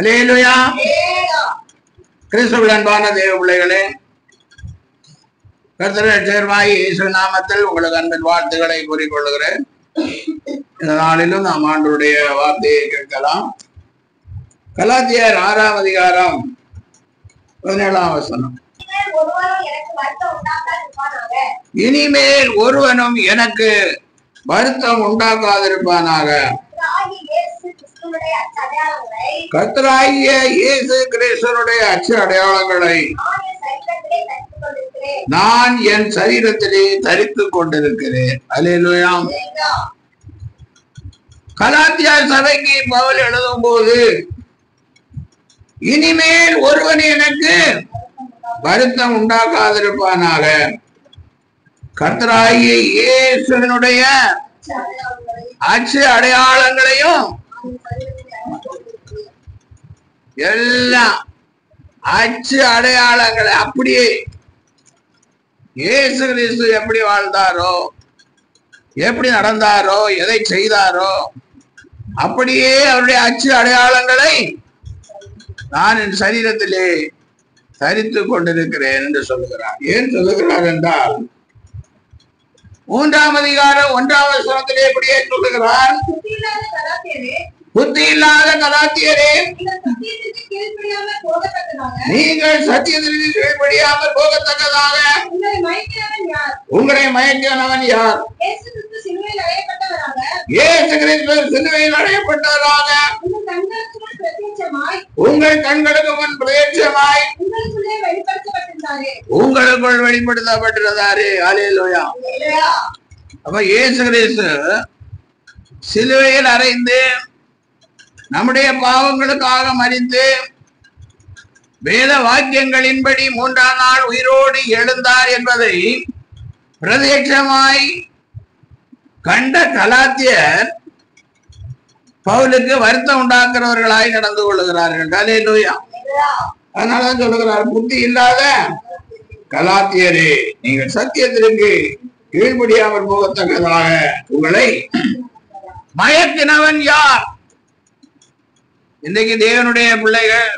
அல்லேலூயா. கிறிஸ்துவின் அன்பான தேவ பிள்ளைகளே, கர்த்தருடைய சேர்வாய் இயேசு நாமத்தில் உங்களுக்கு அன்பின் வாழ்த்துக்களை கூறிக்கொள்கிறேன். இந்த நாளிலும் நாம் ஆண்டவருடைய வார்த்தையை கேட்கலாம். கலாத்தியர் 6ஆம் அதிகாரம் 17ஆம் வசனம். இனிமேல் ஒருவனும் எனக்கு வருத்தம் உண்டாக்காதிருப்பானாக. கர்த்தராகிய இயேசு கிறிஸ்துவினுடைய அச்சு அடையாளங்களை நான் என் சரீரத்திலே தரித்துக் கொண்டிருக்கிறேன். அல்லேலூயா. கலாத்தியர் சபைக்கு பவுல் எழுதும் போது, இனிமேல் ஒருவன் எனக்கு வருத்தம் உண்டாக்காதிருப்பானாக, கர்த்தராகிய இயேசுவினுடைய அச்சு அடையாளங்களையும் எல்லாம் அச்சு அடையாளங்களை அப்படியே இயேசு கிறிஸ்து எப்படி வாழ்ந்தாரோ, எப்படி நடந்தாரோ, எதை செய்தாரோ அப்படியே அவருடைய அச்சு அடையாளங்களை நான் என் சரீரத்திலே தரித்துக் கொண்டிருக்கிறேன் என்று சொல்லுகிறார். ஏன் சொல்லுகிறார் என்றால், 3ஆம் அதிகாரம் 1ஆம் வசனத்திலே எப்படியே சொல்லுகிறார், புத்தி இல்லாத கலாத்தியரே, நீங்கள் சத்தியத்திற்கு கீழ்ப்படியாமல் போகத்தக்கதாக உங்களை மயக்கினவன் யார்? இயேசு கிறிஸ்து சிலுவையில் அறையப்பட்டவராக உங்கள் கண்களுக்கு முன் பிரத்யட்சமாய் உங்களுக்குள் வெளிப்படுத்தப்பட்டிருந்தாரு. அல்லேலூயா. அப்ப இயேசு கிறிஸ்து சிலுவையில் அறைந்து நம்முடைய பாவங்களுக்காக மரித்து வேத வாக்கியங்களின்படி 3ஆம் நாள் உயிரோடு எழுந்தார் என்பதை பிரத்யட்சமாய் கண்ட கலாத்தியர் பவுலுக்கு வருத்தம் உண்டாக்குறவர்களாய் நடந்து கொள்ளுகிறார்கள். அல்லேலூயா. அதனாலதான் சொல்லுகிறார், புத்தி இல்லாத கலாத்தியரே, நீங்கள் சத்தியத்திற்கு கீழ்ப்படியாமல் போகத்தக்கதாக உங்களை மயக்கினவன் யார்? இன்றைக்கு தேவனுடைய பிள்ளைகள்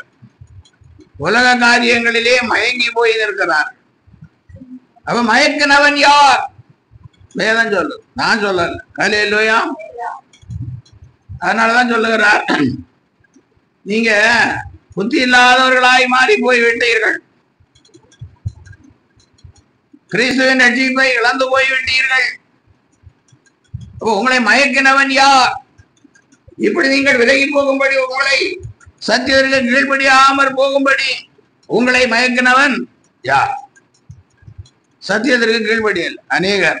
உலக காரியங்களிலே மயங்கி போய் நிற்கிறார். அப்ப மயக்கினவன் யார்? வேதம் சொல்லு, நான் சொல்லல. அல்லேலூயா. அதனாலதான் சொல்லுகிறார், நீங்க புத்தி இல்லாதவர்களாய் மாறி போய் விட்டீர்கள், கிறிஸ்துவின் ரட்சிப்பை இழந்து போய் விட்டீர்கள். உங்களை மயக்கினவன் யார்? இப்படி நீங்கள் விலகி போகும்படி, உங்களை சத்தியத்திற்கு கீழ்ப்படியாமற் போகும்படி உங்களை மயக்கினவன் யார்? சத்தியத்திற்கு கீழ்ப்படியல் அநேகர்,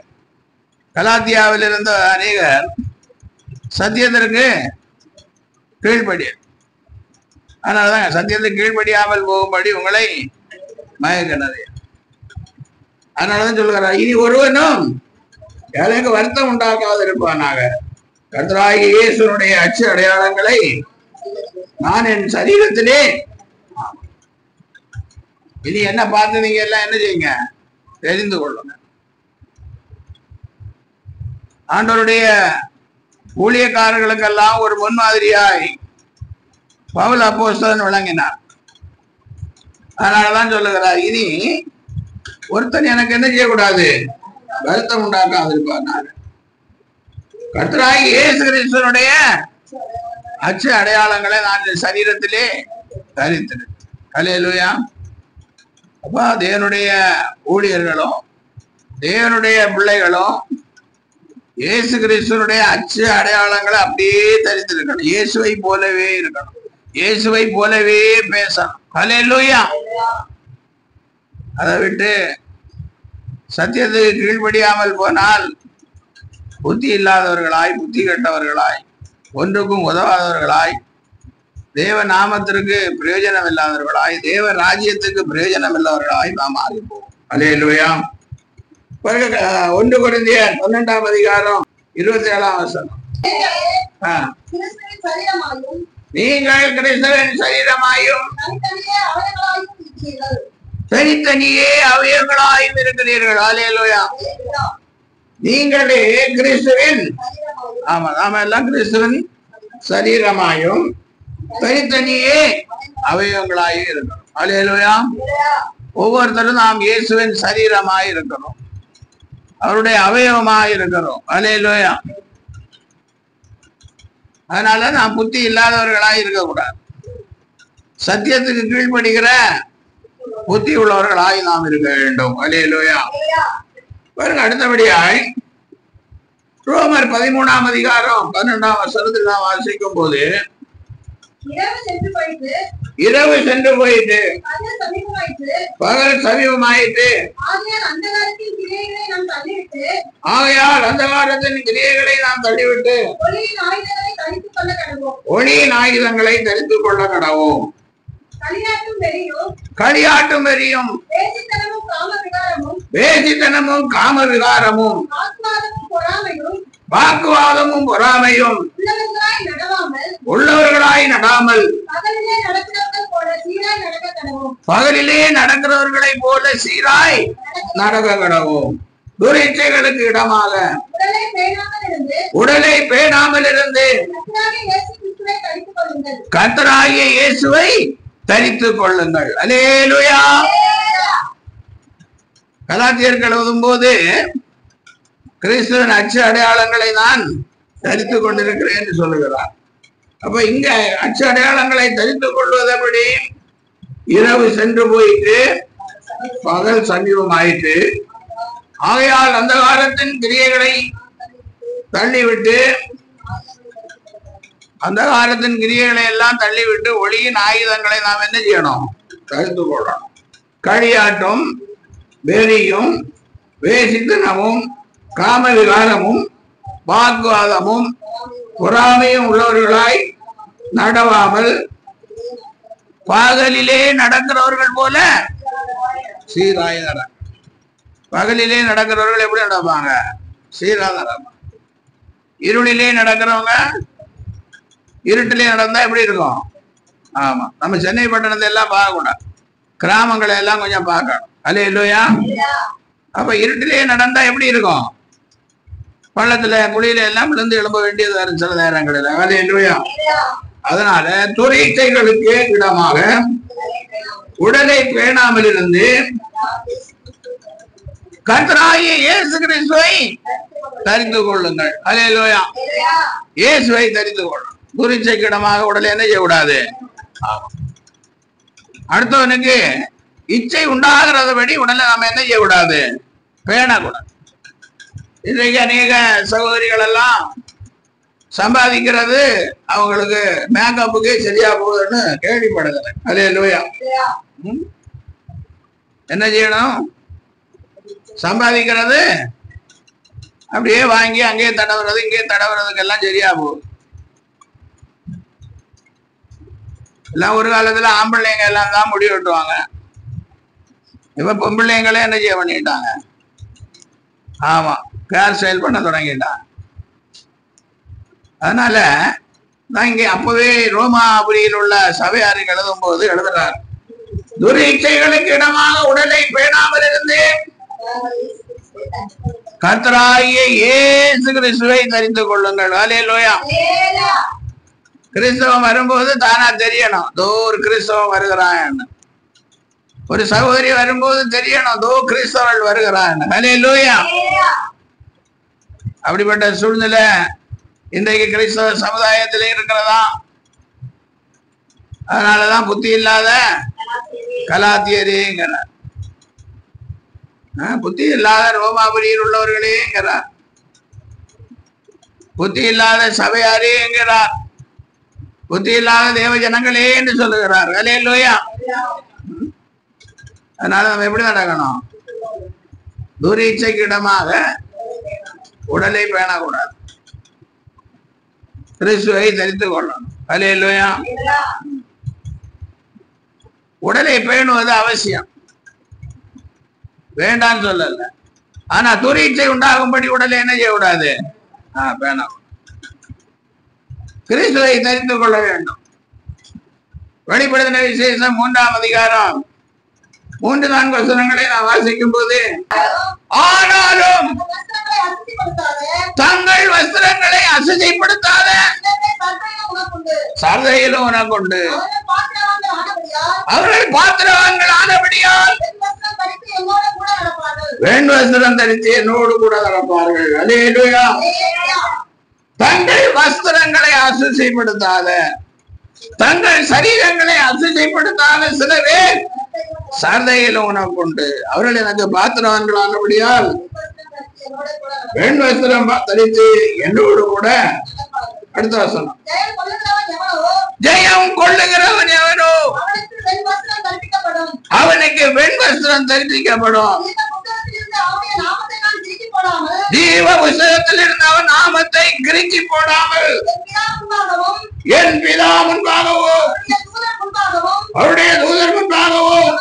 கலாத்தியாவில் இருந்த அநேகர் சத்தியத்திற்கு கீழ்ப்படியல். அதனாலதான் சத்தியத்துக்கு கீழ்ப்படியாமல் போகும்படி உங்களை மயக்கினது. அதனாலதான் சொல்லுகிறார், இனி ஒருவனும் எனக்கு வருத்தம் உண்டாக்காதிருப்பானாக, கர்த்தராகிய இயேசுவினுடைய அச்சு அடையாளங்களை நான் என் சரீரத்திலே. இனி என்ன பார்த்து நீங்க எல்லாம் என்ன செய்யுங்க? தெரிந்து கொள்ளுங்க. ஆண்டவருடைய ஊழியக்காரர்களுக்கெல்லாம் ஒரு முன்மாதிரியாய் பவுல் அப்போஸ்தலன் விளங்கினார். அதனாலதான் சொல்லுகிறார், இனி ஒருத்தன் எனக்கு என்ன செய்யக்கூடாது? வருத்தம் உண்டாக்காதிருப்பார். கர்த்தராகிய இயேசு கிறிஸ்துவினுடைய அச்சு அடையாளங்களை நான் சரீரத்திலே தரித்திருக்கிறேன். அல்லேலூயா. அப்ப தேவனுடைய ஊழியர்களும் தேவனுடைய பிள்ளைகளும் இயேசு கிறிஸ்துவனுடைய அச்சு அடையாளங்களை அப்படியே தரித்திருக்கணும். இயேசுவை போலவே இருக்கணும், இயேசுவை போலவே பேசணும். அல்லேலூயா. அதை விட்டு சத்தியத்துக்கு கீழ்ப்படியாமல் போனால் புத்தி இல்லாதவர்களாய், புத்தி கெட்டவர்களாய், ஒன்றுக்கும் உதவாதவர்களாய், தேவ நாமத்திற்கு பிரயோஜனம் இல்லாதவர்களாய், தேவ ராஜ்யத்துக்கு பிரயோஜனம் இல்லாதவர்களாய் நாம் மாறிப்போம். அல்லேலூயா. 1 கொரிந்தியர் 12ஆம் அதிகாரம் 27ஆம் வசனம். நீங்கள் கிறிஸ்துவின் சரீரமாயும் தனித்தனியே அவயவங்களாயும் இருக்கிறீர்கள். அல்லேலூயா. நீங்களே கிறிஸ்துவின், ஆமா, நாம எல்லாம் கிறிஸ்துவின் சரீரமாயும் தனித்தனியே அவயவங்களாயும் இருக்கணும். அல்லேலூயா. ஒவ்வொருத்தரும் நாம் இயேசுவின் சரீரமாய் இருக்கிறோம், அவருடைய அவயவமாய் இருக்கிறோம். அல்லேலூயா. அதனால நாம் புத்தி இல்லாதவர்களாய் இருக்கக்கூடாது. சத்தியத்துக்கு கீழ்ப்படுகிற புத்தி உள்ளவர்களாய் நாம் இருக்க வேண்டும். அல்லேலூயா. பாருங்க, அடுத்தபடியாய் ரோமர் 13ஆம் அதிகாரம் 12ஆம் வசனத்தில் நாம் வாசிக்கும் போது, இரவு சென்று போயிட்டு பகல் சமீபமாயிட்டு, ஆகையால் அந்தகாரத்தின் கிரியைகளை நாம் தள்ளிவிட்டு ஒளியின் ஆயுதங்களை தரித்துக் கொள்ள கடவோம். களியாட்டும் வெறியும் வேசித்தனமும் காம விகாரமும் வாக்குவாதமும் பொறாமையும் உள்ளவர்களாய் நடாமல் பகலிலே நடக்கிறவர்களை போல சீராய் நடக்க கடவோம். துரைச்சைகளுக்கு இடமாக உடலை பேணாமல் இருந்து கர்த்தராகிய இயேசுவை தரித்துக் கொள்ளுங்கள். அல்லேலூயா. கலாத்தியர்கள் எழுதும் போது கிறிஸ்துவின் அச்சு அடையாளங்களை நான் தரித்துக் கொண்டிருக்கிறேன் என்று சொல்லுகிறார். அப்ப இங்க அச்சு அடையாளங்களை தரித்துக் கொள்வதபடி இரவு சென்று போயிட்டு பகல் சமீபம் ஆயிட்டு, ஆகையால் அந்த காலத்தின் கிரியைகளை தள்ளிவிட்டு, அந்த காலத்தின் கிரியைகளை எல்லாம் தள்ளிவிட்டு ஒளியின் ஆயுதங்களை நாம் என்ன செய்யணும்? தரித்துக் கொள்ளணும். களியாட்டும் வெறியும் வேசித்தனமும் காம விகாரமும் வாக்குவாதமும் பொறாமையும் உள்ளவர்களாய் நடவாமல் பகலிலே நடக்கிறவர்கள் போல சீராய் நட. பகலிலே நடக்கிறவர்கள் எப்படி நடப்பாங்க? சீரா நடப்பாங்க. இருளிலே நடக்கிறவங்க இருட்டிலே நடந்தா எப்படி இருக்கும்? ஆமா, நம்ம சென்னை பட்டணத்தை எல்லாம் பார்க்க கூடாது, கிராமங்களை எல்லாம் கொஞ்சம் பார்க்கணும். அல்லேலூயா. அப்ப இருட்டிலே நடந்தா எப்படி இருக்கும்? பள்ளத்துல குழியில எல்லாம் விழுந்து எழும்ப வேண்டியது வரும் சில நேரங்களில். அல்லேலூயா. அதனால துரைச்சைகளுக்கு இடமாக உடலை பேணாமல் இருந்து கர்த்தராகிய இயேசு கிறிஸ்துவை தரித்து கொள்ளுங்கள். அல்லேலூயா. இயேசுவை தரித்து கொள்ளும். துரைச்சைக்கு இடமாக உடலை என்ன செய்யக்கூடாது? அடுத்தவனுக்கு இச்சை உண்டாகிறபடி உடலை நாம என்ன செய்யக்கூடாது? பேணக்கூடாது. இன்றைக்கு அநேக சகோதரிகள் எல்லாம் சம்பாதிக்கிறது அவங்களுக்கு மேக்கப்புக்கு சரியா போகுதுன்னு கேள்விப்படுகிறேன். அல்லேலூயா. என்ன செய்யணும்? சம்பாதிக்கிறது அப்படியே வாங்கி அங்கேயே தடவுறது இங்கேயே தடவுறதுக்கு எல்லாம் சரியா போகுது. எல்லாம் ஒரு காலத்துல ஆம்பிள்ளைங்க எல்லாம் தான் முடி வெட்டுவாங்க. இப்ப பொம்பிள்ளைங்களே என்ன செய்ய பண்ணிட்டாங்க? ஆமா, கேர் ஸ்டைல் பண்ண தொடங்கிட்டாங்க. அதனால நான் இங்க அப்பவே ரோமாபுரியில் உள்ள சபையாருக்கு எழுதும் போது எழுதுறார், துரைச்சைகளுக்கு இடமாக உடலை பேணாமல் இருந்து கர்த்தராகிய இயேசு கிறிஸ்துவை தரித்துக் கொள்ளுங்கள். அல்லேலூயா. கிறிஸ்தவம் வரும்போது தானா தெரியணும், தோ ஒரு கிறிஸ்தவம் வருகிறான். ஒரு சகோதரி வரும்போது தெரியணும், தோ கிறிஸ்தவர்கள் வருகிறான். அல்லேலூயா. அப்படிப்பட்ட சூழ்நிலை இன்றைக்கு கிறிஸ்தவ சமுதாயத்திலே இருக்கிறதா? அதனாலதான் புத்தி இல்லாத கலாத்தியரேங்கிறார், புத்தி இல்லாத ரோமாபுரியில் உள்ளவர்களேங்கிறார், புத்தி இல்லாத சபையாரேங்கிறார், புத்தி இல்லாத தேவ ஜனங்களே என்று சொல்லுகிறார். அல்லேலூயா. அதனால நம்ம எப்படி நடக்கணும்? துரைச்சைக்கு இடமாக உடலை பேணக்கூடாது, கிறிஸ்துவை தரித்துக் கொள்ளணும். அல்லேலூயா. உடலை பேணுவது அவசியம், வேண்டான்னு சொல்லல. ஆனா துரைச்சை உண்டாகும்படி உடலை என்ன செய்யக்கூடாது? பேணும். கிறிஸ்துவை தரித்துக் கொள்ள வேண்டும். வெளிப்படுத்தின விசேஷம் 3ஆம் அதிகாரம் 3-4 வசனங்களை நான் வாசிக்கும் போது, ஆனாலும் தங்கள் வஸ்திரங்களை அசைப்படுத்தாத சர்தையிலும் உனக்குண்டு. அவர்கள் பாத்திரவான்கள் ஆனபடியால் வெண் வஸ்திரம் தரித்து என்னோடு கூட நடப்பார்கள். அல்லேலூயா. தங்கள் வஸ்திரங்களை அசைப்படுத்தாத, தங்கள் சரீரங்களை அசைப்படுத்தாத சில பேர் சர்தையிலும் உனக்குண்டு. அவர்கள் எனக்கு பாத்திரவான்களானபடியால் வெண் வஸ்திரம் தரித்து என்னோடு கூட. அடுத்த வசனம், ஜெயம் கொள்ளுகிறவன் எவனோ அவனுக்கு வெண் வஸ்திரம் தரிப்பிக்கப்படும். ஜீவ புஸ்தகத்தில் இருந்து அவன் நாமத்தை கிறுக்கி போடாமல் என் பிதா முன்பாகவும் அவருடைய தூதர் முன்பாகவும்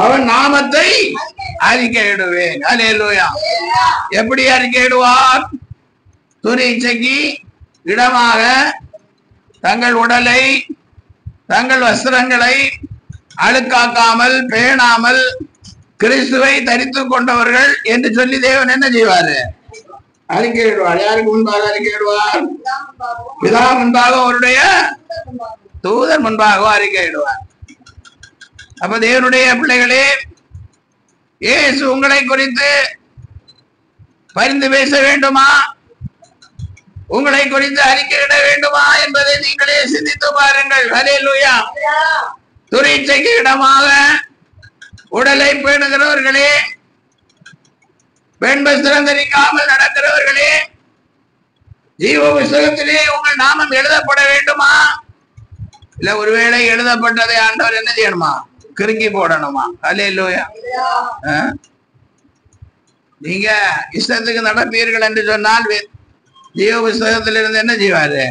அவன் நாமத்தை அறிக்கையிடுவேன். அல்லேலூயா. எப்படி அறிக்கையிடுவார்? துணி இச்சைக்கு இடமாக தங்கள் உடலை, தங்கள் வஸ்திரங்களை அழுக்காக்காமல் பேணாமல் கிறிஸ்துவை தரித்துக் கொண்டவர்கள் என்று சொல்லி தேவன் என்ன செய்வாரு? அறிக்கையிடுவார். யாருக்கு முன்பாக அறிக்கையிடுவார்? பிதா முன்பாக, அவருடைய தூதர் முன்பாக அறிக்கையிடுவார். அப்ப தேவனுடைய பிள்ளைகளே, இயேசு உங்களை குறித்து பரிந்து பேச வேண்டுமா, உங்களை குறித்து அறிக்கையிட வேண்டுமா என்பதை நீங்களே சிந்தித்து பாருங்கள். அல்லேலூயா. துரிச்சைக்கு இடமாக உடலை பேணுகிறவர்களே, பெண் வஸ்திரம் தரிக்காமல் நடக்கிறவர்களே, ஜீவ புஸ்தகத்திலே உங்கள் நாமம் எழுதப்பட வேண்டுமா? இல்ல ஒருவேளை எழுதப்பட்டதை ஆண்டவர் என்ன செய்யணுமா? கிறுக்கி போடணுமா? அல்லேலூயா. நீங்க இஷ்டத்துக்கு நடப்பீர்கள் என்று சொன்னால் ஜீவ புஸ்தகத்திலிருந்து என்ன செய்வாரு?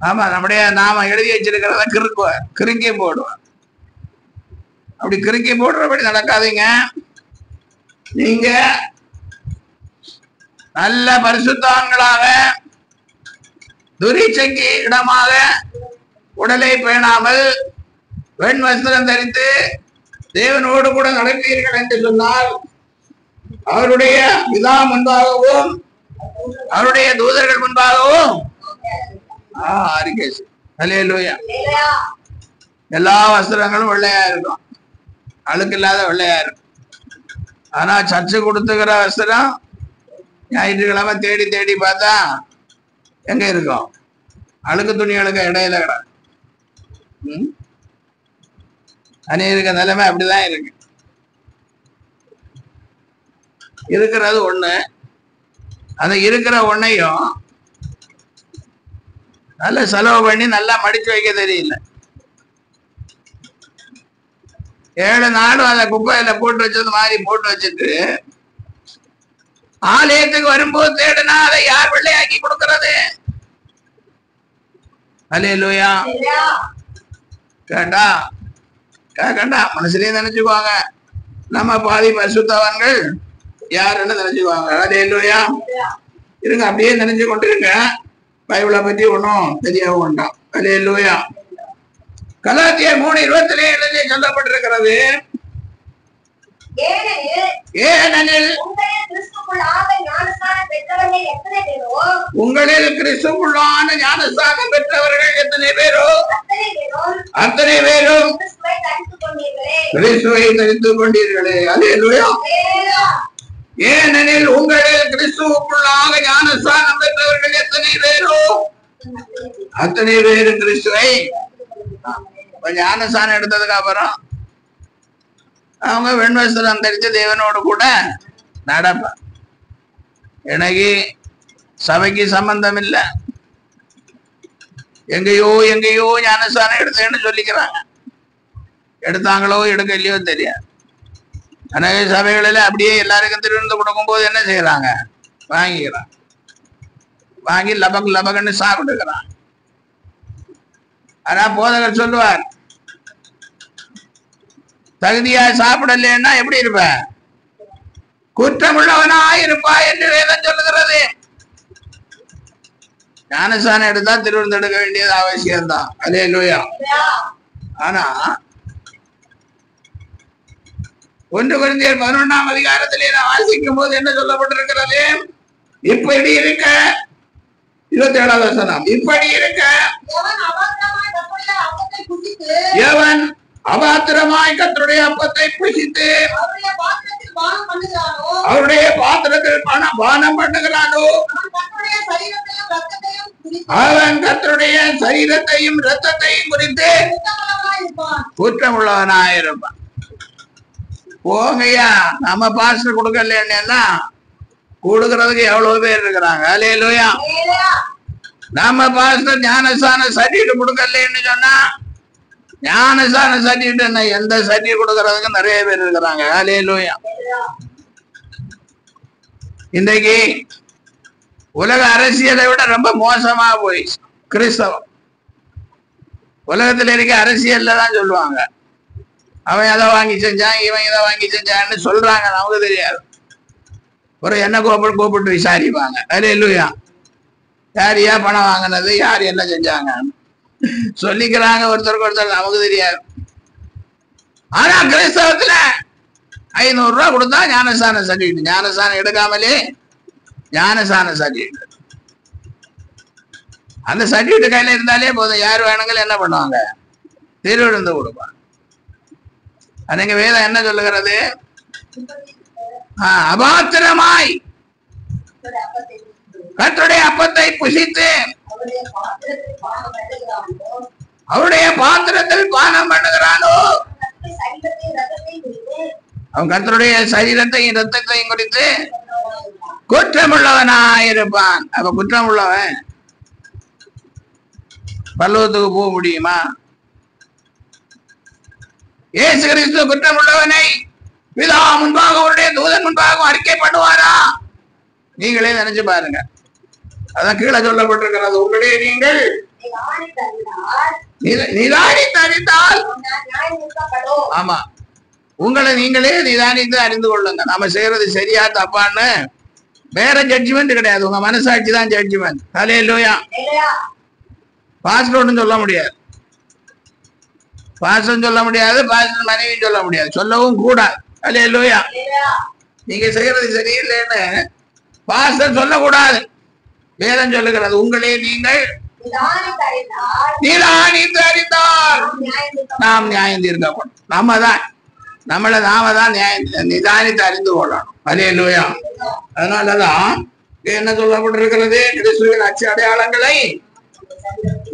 ஆமா, நம்முடைய நாம எழுதி வச்சிருக்கிறத கிறுக்கி போடுவார். அப்படி கிறுக்கி போடுறபடி நடக்காதீங்க. நீங்க நல்ல பரிசுத்தவான்களாக துரிச்சைக்கு இடமாக உடலை பேணாமல் வெண் வஸ்திரம் தரித்து தேவனோடு கூட நடப்பீர்கள் என்று சொன்னால் அவருடைய பிதா முன்பாகவும் அவருடைய தூதர்கள் முன்பாகவும் அறிக்கை. அல்லேலூயா. எல்லா வஸ்திரங்களும் வெள்ளையா இருக்கும், அழுக்கு இல்லாத வெள்ளையா இருக்கும். ஆனா சர்ச்சு கொடுத்துக்கிற வஸ்திரம் ஞாயிற்றுக்கிழமை தேடி தேடி பார்த்தா எங்க இருக்கும்? அழுக்கு துணிகளுக்கு இடையில கிடக்கும். அநேக நிலைமை அப்படிதான் இருக்கு. இருக்கிறது ஒண்ணு, அந்த இருக்கிற ஒன்னையும் நல்ல செலவு பண்ணி நல்லா மடிச்சு வைக்க தெரியல. 7 நாளும் அதை குப்பையில போட்டு வச்சது மாதிரி போட்டு வச்சுட்டு ஆலயத்துக்கு வரும்போது தேடுனா அதை யார் வெள்ளையாக்கி கொடுக்கிறது? அல்லேலூயா. கேட்டா மனசுலயே நினைச்சுக்குவாங்க நம்ம பாதி பரிசுத்தவான்கள் யாருன்னு நினைச்சுக்குவாங்க. அல்லேலூயா. இருங்க, அப்படியே நினைச்சு கொண்டிருங்க. பைபிளை பத்தி ஒன்றும் தெரியாம வேண்டாம். அல்லேலூயா. கலாத்தியர் 3:27 சொல்லப்பட்டிருக்கிறது, ஏனெனில் உங்களில் கிறிஸ்துவுக்குள்ளான ஞானஸ்நானம் பெற்றவர்கள் எத்தனை பேரோ அத்தனை பேரும் கிறிஸ்துவை தரித்துக் கொண்டீர்களே. அல்லேலூயா. ஏனெனில் உங்களில் கிறிஸ்துவுக்குள்ளாக ஞானஸ்நானம் பெற்றவர்கள் எத்தனை பேரோ அத்தனை பேரும் கிறிஸ்துவை. ஞானஸ்நானம் எடுத்ததுக்கு அப்புறம் அவங்க வெண்வஸ்திரம் தரித்து தேவனோடு கூட நடப்ப. எனக்கு சபைக்கு சம்பந்தம் இல்லை, எங்கேயோ ஞானஸ்தானம் எடுத்தேன்னு சொல்லிக்கிறாங்க. எடுத்தாங்களோ எடுக்கலையோ தெரியாது. அநேக சபைகளில் அப்படியே எல்லாருக்கும் திருவிருந்து கொடுக்கும் போது என்ன செய்யறாங்க? வாங்கிக்கிறாங்க. வாங்கி லபக்குன்னு சாப்பிட்டுக்கிறான். ஆனா போதகர் சொல்லுவார், தகுதியா சாப்பிடலன்னா எப்படி இருப்ப? குற்றமுள்ளவனா இருப்பா என்று வேதம் சொல்லுகிறது. ஞானஸ்தானம் எடுத்தா திருவிருந்து எடுக்க வேண்டியது அவசியம்தான். அல்லேலூயா. ஆனா 1 கொரிந்தியர் 11ஆம் அதிகாரத்திலே நான் வாசிக்கும் போது என்ன சொல்லப்பட்டிருக்கிறது? இப்படி இருக்க 27ஆம் வசனம், இப்படி இருக்க எவன் அபாத்திரமாய் கர்த்தருடைய அப்பத்தை புசித்து அவருடைய பாத்திரத்தில் பானம் பண்ணுகிறானோ அவன் கர்த்தருடைய சரீரத்தையும் இரத்தத்தையும் குறித்து குற்றமுள்ளவனாயிருப்பான். போங்கய்யா, நம்ம பாஸ்டர் கொடுக்கலன்னா கொடுக்கறதுக்கு எவ்வளவு பேர் இருக்கிறாங்க. அல்லேலூயா. நம்ம பாஸ்டர் ஞானஸ்தான சர்டிபிகேட் கொடுக்கலன்னு சொன்னா ஞானஸ்தான சர்டிபிகேட் என்ன, எந்த சர்டிபிகேட் கொடுக்கறதுக்கு நிறைய பேர் இருக்கிறாங்க. அல்லேலூயா. இன்றைக்கு உலக அரசியலை விட ரொம்ப மோசமா போயிடுச்சு கிறிஸ்தவம். உலகத்துல இருக்க அரசியல்ல தான் சொல்லுவாங்க, அவன் எதை வாங்கி செஞ்சான், இவன் இதை வாங்கி செஞ்சான்னு சொல்றாங்க, நமக்கு தெரியாது. ஒரு என்ன கூப்பிட்டு விசாரிப்பாங்க. அல்லேலூயா. யார் ஏன் பணம் வாங்கினது, யார் என்ன செஞ்சாங்க சொல்லிக்கிறாங்க ஒருத்தருக்கு ஒருத்தர், நமக்கு தெரியாது. ஆனா கிறிஸ்தவத்துல 500 ரூபா கொடுத்தா ஞானஸ்தான சர்டிபிகேட், ஞானஸ்தானம் எடுக்காமலே ஞானஸ்தான சர்டிபிகேட். அந்த சர்டிபிகேட் கையில இருந்தாலே போதும், யார் வேணுங்களும் என்ன பண்ணுவாங்க, திருவிழுந்து கொடுப்பாங்க. அதுங்க வேதம் என்ன சொல்லுகிறது? அபாத்திரமாய் கர்த்தருடைய அப்பத்தை புசித்து அவருடைய பாத்திரத்தில் பானம் பண்ணுகிறானோ அவன் கர்த்தருடைய சரீரத்தையும் இரத்தத்தையும் குறித்து குற்றமுள்ளவனாயிருப்பான். அப்ப குற்றம் உள்ளவன் பரலோகத்துக்கு போக முடியுமா? இயேசு கிறிஸ்து குற்றம் உள்ளவனை பிதா முன்பாக அவருடைய தூதன் முன்பாக அறிக்கை பண்ணுவாரா? நீங்களே நினைச்சு பாருங்க. அதான் கீழே சொல்லப்பட்டிருக்கிறது, உங்களே நீங்கள் நிதானித்து அறிந்தால். ஆமா, உங்களை நீங்களே நிதானித்து அறிந்து கொள்ளுங்க. நம்ம செய்யறது சரியா தப்பான்னு வேற ஜட்ஜ்மெண்ட் கிடையாது, உங்க மனசாட்சி தான் ஜட்ஜ்மெண்ட். அல்லேலூயா. பாஸ்டர் சொல்ல முடியாது, பாஸ்டர் சொல்ல முடியாது, பாஸ்டர் மனைவியும் சொல்ல முடியாது, சொல்லவும் கூடாது. அல்லேலூயா. நீங்க செய்யறது சரியில்லைன்னு பாஸ்டர் சொல்லக்கூடாது. வேதம் சொல்லுகிறது, உங்களே நீங்கள் நிதானித்து அறிந்தால் நாம் நியாயம் தீர்க்கப்படும். நாம தான் நிதானித்து அறிந்து கொள்ளணும். அல்லேலூயா. அதனாலதான் என்ன சொல்லப்பட்டிருக்கிறது? கிறிஸ்துவின் அச்சு அடையாளங்களை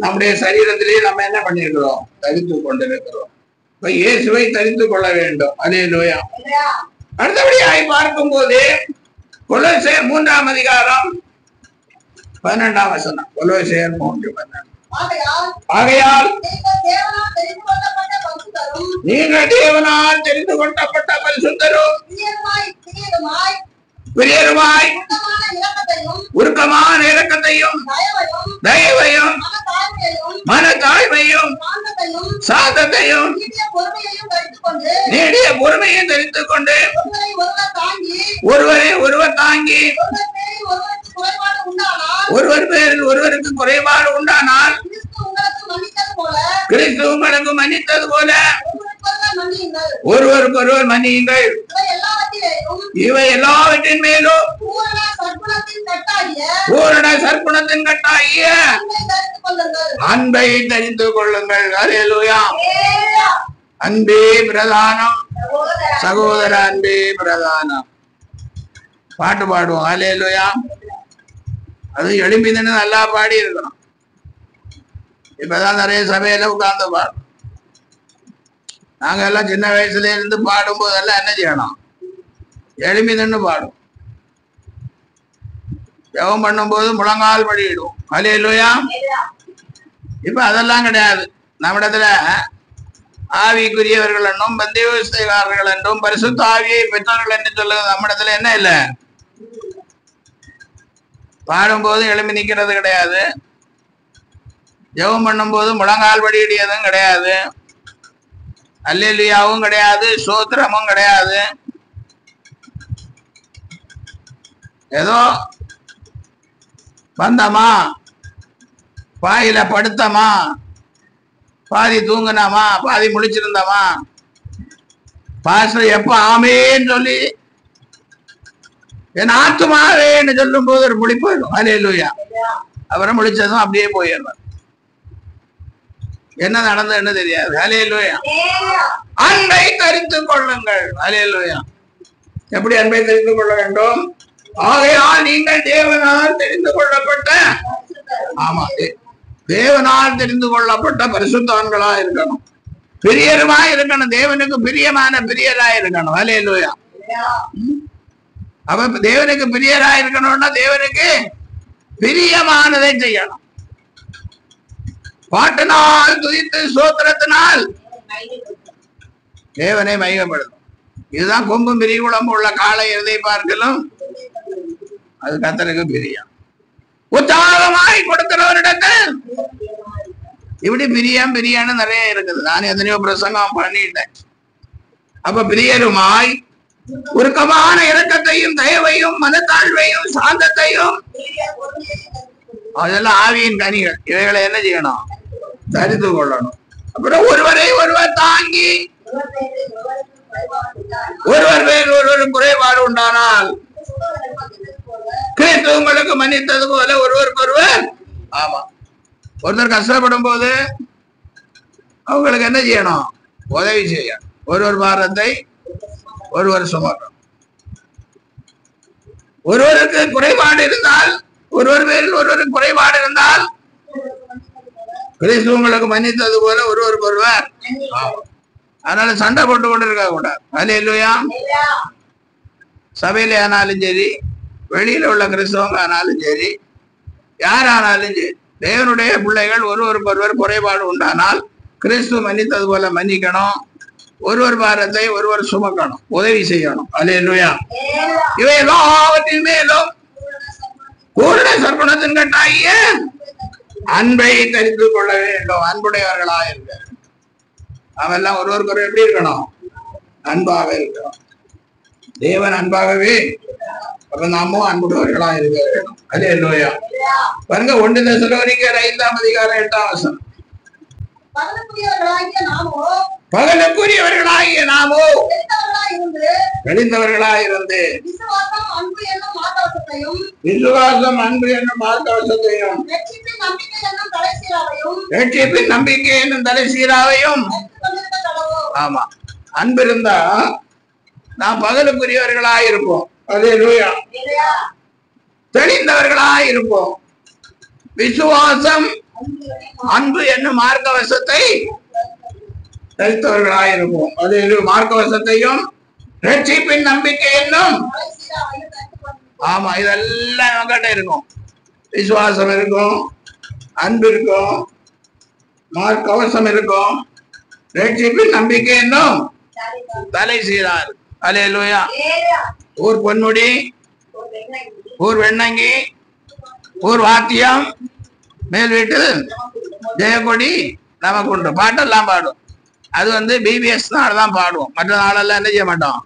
நம்முடைய சரீரத்திலே நம்ம என்ன பண்ணிருக்கிறோம்? தரித்து கொண்டிருக்கிறோம். இப்ப இயேசுவை தரித்து கொள்ள வேண்டும். அல்லேலூயா. அடுத்தபடியாய் பார்க்கும் போது கொலோசியர் 3ஆம் அதிகாரம் 12ஆம் வசனம். கொலோசியர் 3:12. ஆகையால் நீங்கள் தேவனால் தெரிந்து கொள்ளப்பட்ட பரிசுத்தரும் பிரியருமாய் உருக்கமான இரக்கத்தையும் தயவையும் மனத்தாழ்மையும் சாந்தத்தையும் நீடிய பொறுமையும் தரித்துக் கொண்டு ஒருவரை ஒருவர் தாங்கி ஒருவர் பேரில் ஒருவருக்கு குறைபாடு உண்டானால் கிறிஸ்து உங்களுக்கு மன்னித்தது போல ஒருவருக்கு ஒருவர் மன்னியுங்கள். இவை எல்லாவற்றின் மேலும் பூரண சற்குணத்தின் கட்டாகிய அன்பை தரித்து கொள்ளுங்கள். அல்லேலூயா. அன்பே பிரதானம், சகோதர அன்பே பிரதானம். பாட்டு பாடுவோம். அல்லேலூயா. அது எழுப்பிதுன்னு நல்லா பாடி இருக்கணும். இப்பதான் நிறைய சபையில உட்கார்ந்து பாடும். நாங்க எல்லாம் சின்ன வயசுல இருந்து பாடும் போதெல்லாம் என்ன செய்யணும்? எழுப்பிதுன்னு பாடும். ஜெபம் பண்ணும் போது முழங்கால் படியிடும். அல்லேலூயா. இப்ப அதெல்லாம் கிடையாது. நம்மிடத்துல ஆவிக்குரியவர்கள் என்றும் பந்தேவஸ்தைகாரர்கள் என்றும் பரிசுத்த ஆவியை பெற்றவர்கள் என்று சொல்லுவது நம்மிடத்துல என்ன இல்லை? பாடும்போது எழுப்பி நிக்கிறது கிடையாது, ஜெபம் பண்ணும் போது முழங்கால் படியிடியதும் கிடையாது, அல்லேலூயாவும் கிடையாது, ஸ்தோத்திரமும் கிடையாது. ஏதோ வந்தமா பாயில படுத்தமா பாதி தூங்கினாமா, பாதி முடிச்சிருந்தாமா. பாஸ்டர் எப்ப ஆமேன்னு சொல்லி என் ஆத்துமாவேன்னு சொல்லும் போது ஒரு முடி போயிடும். அல்லேலூயா. அப்புறம் முடிச்சதும் அப்படியே போயிடுறார். என்ன நடந்ததுன்னு தெரியாது. அல்லேலூயா. அன்பை தரித்து கொள்ளுங்கள். அல்லேலூயா. எப்படி அன்பை தெரிந்து கொள்ள வேண்டும்? ஆகையால் நீங்கள் தேவனால் தெரிந்து கொள்ளப்பட்ட, ஆமா, தேவனால் தெரிந்து கொள்ளப்பட்ட பரிசுத்தவான்களா இருக்கணும், பிரியருமா இருக்கணும், தேவனுக்கு பிரியமான பிரியரா இருக்கணும். அல்லேலூயா. அப்ப தேவனுக்கு பிரியரா இருக்கணும்னா தேவனுக்கு பிரியமானதை செய்யணும். பாட்டினால் துதித்து சோத்திரத்தினால் தேவனை மையப்படுத்தும். இதுதான் கொம்பும் பிரிகுளம் உள்ள காளை எதை பார்க்கலும் அது கர்த்தருக்கு பிரியம். உற்சாகமாய் கொடுக்கிறவரிடத்தில் இப்படி பிரியம் பிரியான்னு நிறைய இருக்குது. நான் எத்தனையோ பிரசங்கம் பண்ணிட்டேன். அப்ப பிரியருமாய் உருக்கமான இரக்கத்தையும் தயவையும் மனத்தாழ்வையும் சாந்தத்தையும், அதெல்லாம் ஆவியின் கனிகள். இவைகளை என்ன செய்யணும்? தரித்து கொள்ளணும். அப்புறம் ஒருவரை ஒருவர் தாங்கி, ஒருவர் மேல் ஒருவர் குறைபாடு உண்டானால் கிறிஸ்து உங்களுக்கு மன்னித்தது போல ஒருவருக்கு ஒருவர். ஆமா, ஒருத்தர் கஷ்டப்படும் போது அவங்களுக்கு என்ன செய்யணும்? உதவி செய்யணும். ஒருவர் பாரத்தை ஒருவர் சுமக்கணும். ஒருவருக்கு குறைபாடு இருந்தால், ஒருவர் பேரில் ஒருவருக்கு குறைபாடு இருந்தால் கிறிஸ்து உங்களுக்கு மன்னித்தது போல ஒருவருக்கு ஒருவர். அதனால சண்டை போட்டு கொண்டு இருக்க கூடாது. அல்லேலூயா. சபையில ஆனாலும் சரி, வெளியில உள்ள கிறிஸ்தவங்க ஆனாலும் சரி, யாரானாலும் சரி, தேவனுடைய பிள்ளைகள் ஒருவருக்கு ஒருவர் குறைபாடு உண்டானால் கிறிஸ்து மன்னித்தது போல மன்னிக்கணும். ஒருவர் பாரத்தை ஒருவர் சுமக்கணும், உதவி செய்யணும். அல்லேலூயா. இவை எல்லாவற்றின் மேலும் பூரண சர்க்குணத்தின் கட்டாகிய அன்பை தெரிந்து கொள்ள வேண்டும். அன்புடையவர்களாக இருக்க. அவெல்லாம் ஒருவருக்கு ஒரு எப்படி இருக்கணும்? அன்பாக இருக்கணும். தேவன் அன்பாகவே, அப்ப நாமும் அன்புடையவர்களாக இருக்க வேண்டும். அல்லேலூயா. பாருங்க, 1 தெசலோனிக்கர் 5ஆம் அதிகாரம் 8ஆம் வசனம். பகலுக்குரியவர்களாகிய நாமோ கழிந்தவர்களாயிருந்து விசுவாசம், அன்பு என்னும் மார்க்கவசத்தையும் ரட்சிப்பின் நம்பிக்கை என்னும் தலைசீராவையும். ஆமா, அன்பு இருந்தா நாம் பகலுக்குரியவர்களாயிருப்போம். அல்லேலூயா. தெளிந்தவர்களாயிருப்போம். விசுவாசம், அன்பு என்னும் மார்க்கவசத்தை தரித்தவர்களாயிருப்போம். அது மார்க்கவசத்தையும் ரட்சிப்பின் நம்பிக்கை என்னும். ஆமா, இதெல்லாம் நம்மகிட்ட இருக்கும். விசுவாசம் இருக்கும், அன்பு இருக்கும், மார்க்கவசம் இருக்கும், ரட்சிப்பின் நம்பிக்கை என்னும் தலை சீரார். அல்லேலூயா. ஊர் பொன்முடி, ஊர் வெண்ணங்கி, ஊர் வாத்தியம், மேல் வீட்டில் ஜெயக்கொடி நமக்கு உண்டு. பாட்டெல்லாம் பாடும். அது பிபிஎஸ் தான் பாடுவோம். மற்ற நாளெல்லாம் என்ன செய்ய மாட்டோம்.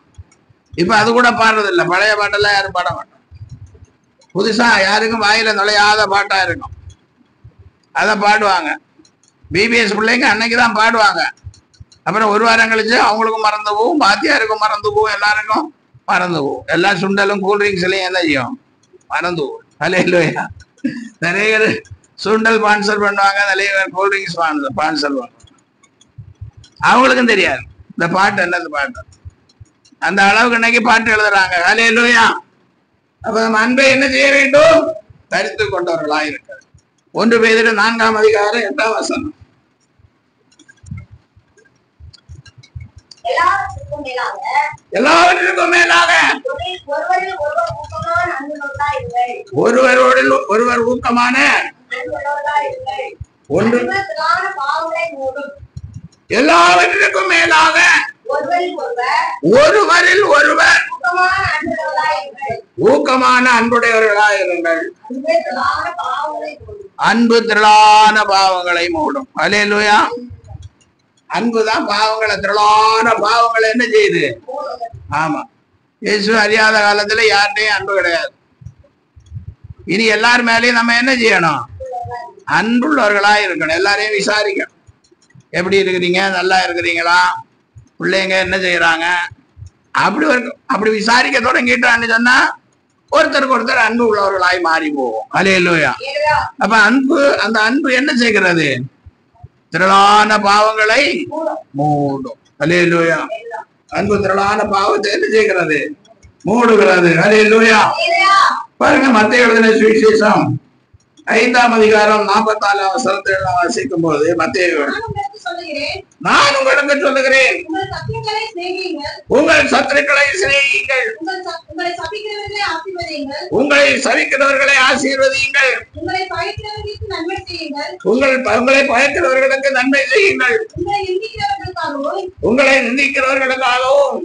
இப்ப அது கூட பாடுறது இல்லை. பழைய பாட்டெல்லாம் யாரும் பாட மாட்டோம். புதுசா யாருக்கும் வாயில நுழையாத பாட்டா இருக்கும், அதை பாடுவாங்க. பிபிஎஸ் பிள்ளைங்க அன்னைக்குதான் பாடுவாங்க. அப்புறம் ஒரு வாரம் கழிச்சு அவங்களுக்கும் மறந்து போகும், பாத்தியாருக்கும் மறந்து போகும், எல்லாருக்கும் மறந்து போகும். எல்லா சுண்டலும் கூல்ட்ரிங்க்ஸ்லையும் என்ன செய்யும்? மறந்து போகும். அல்லேலூயா. நிறைய பேர் சுண்டல் ஸ்பான்சர் பண்ணுவாங்க, நிறைய பேர் கூல்ட்ரிங்க்ஸ் ஸ்பான்சர் பண்ணுவாங்க. அவங்களுக்கும் தெரியாது இந்த பாட்டு என்னது பாட்டு. அந்த அளவுக்கு இன்னைக்கு பாட்டு எழுதுறாங்க. அல்லேலூயா. அப்ப நம்ம அன்பை என்ன செய்ய வேண்டும்? தரித்து கொண்டவர்களா இருக்க. 1 பேதுரு 4ஆம் அதிகாரம் 8ஆம் வசனம். எல்லாவற்றிற்கும் மேலாக ஒருவரோடு ஒருவர் ஊக்கமான ஒன்று, எல்லாவற்றிற்கும் மேலாக ஒருவரில் ஒருவர் ஊக்கமான அன்புடையவர்களாயிருங்கள். அன்பு திரளான பாவங்களை மூடும். அல்லேலூயா. அன்புதான் பாவங்களை, திரளான பாவங்களை என்ன செய்யுது? ஆமா, இயேசு அறியாத காலத்துல யார்கிட்டையும் அன்பு கிடையாது. இனி எல்லார் மேலேயும் நம்ம என்ன செய்யணும்? அன்புள்ளவர்களா இருக்கணும். எல்லாரையும் விசாரிக்கணும். எப்படி இருக்கிறீங்க, நல்லா இருக்கிறீங்களா, பிள்ளைங்க என்ன செய்யறாங்க, அப்படி விசாரிக்க தொடங்கிட்டான்னு சொன்னா ஒருத்தருக்கு ஒருத்தர் அன்பு உள்ளவர்களாய் மாறி போவோம். அல்லேலூயா. அப்ப அந்த அன்பு என்ன செய்கிறது? திரளான பாவங்களை மூடும். அல்லேலூயா. அன்பு திரளான பாவத்தை என்ன செய்கிறது? மூடுகிறது. அல்லேலூயா. பாருங்க, மத்தேயு எழுதின சுவிசேஷம் 5ஆம் அதிகாரம் 44ஆம் வசனத்தை வாசிக்கும் போது, மத்தேயு, நான் உங்களுக்கு சொல்லுகிறேன், உங்கள் சத்துருக்களை சிநேகியுங்கள், உங்களை சபிக்கிறவர்களை ஆசீர்வதியுங்கள், உங்களை பயக்கிறவர்களுக்கு நன்மை செய்யுங்கள், உங்களை நிந்திக்கிறவர்களுக்காகவும்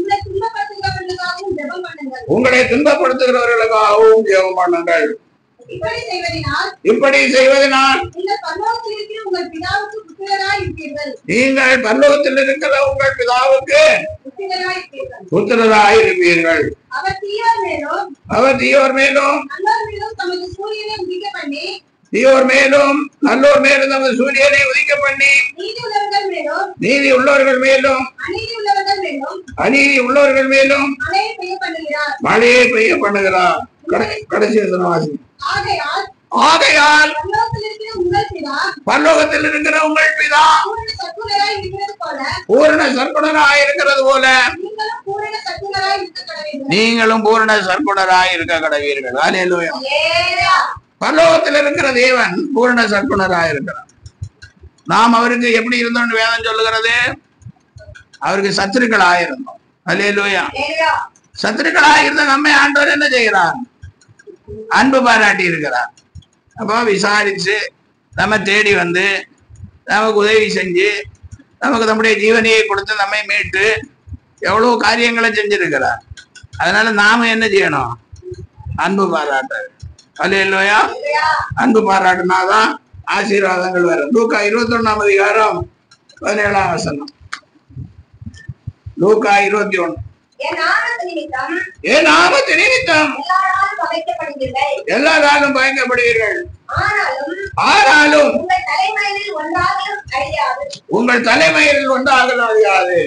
உங்களை துன்பப்படுத்துகிறவர்களுக்காகவும் ஜெபம் பண்ணுங்கள். இப்படி செய்வதனால் நீங்கள் பரலோகத்தில் இருக்கிற உங்கள் பிதாவுக்கு புத்திரராய் இருப்பீர்கள். அவர் தீயோர் மேலும் நல்லோர் மேலும் நமது சூரியனை உதிக்க பண்ணி நீதி உள்ளவர்கள் மேலும் அநீதி உள்ளவர்கள் மேலும் மழையை பெய்ய பண்ணுகிறார். கடைசி வாசி. ஆகையால் பரலோகத்தில் இருக்கிற உங்கள் பிதா பூரண சற்குணராய் இருக்கிறது போல நீங்களும் பூரண சற்குணராய் இருக்க கடவீர்கள். அல்லேலூயா. பரலோகத்தில் இருக்கிற தேவன் பூரண சற்குணராய் இருக்கிறார். நாம் அவருக்கு எப்படி இருந்தோம்னு வேதம் சொல்லுகிறது? அவருக்கு சத்துருக்களாய் இருந்தோம். அல்லேலூயா. சத்துருக்களாய் இருந்த நம்மை ஆண்டவர் என்ன செய்கிறார்? அன்பு பாராட்டி இருக்கிறார். அப்போ விசாரிச்சு நம்ம தேடி வந்து நமக்கு உதவி செஞ்சு நமக்கு நம்முடைய ஜீவனையை கொடுத்து நம்மை மீட்டு எவ்வளவு காரியங்களை செஞ்சிருக்கிறார். அதனால நாம என்ன செய்யணும்? அன்பு பாராட்ட. அல்லேலூயா. அன்பு பாராட்டினாதான் ஆசீர்வாதங்கள் வரும். லூக்கா 21ஆம் அதிகாரம் 17ஆம் வசனம். லூக்கா 21. என் நாமத்து நிமித்தம் எல்லாராலும் பயக்கப்படுவீர்கள், ஆனாலும் உங்கள் தலைமையில் ஒன்றாக அழியாது.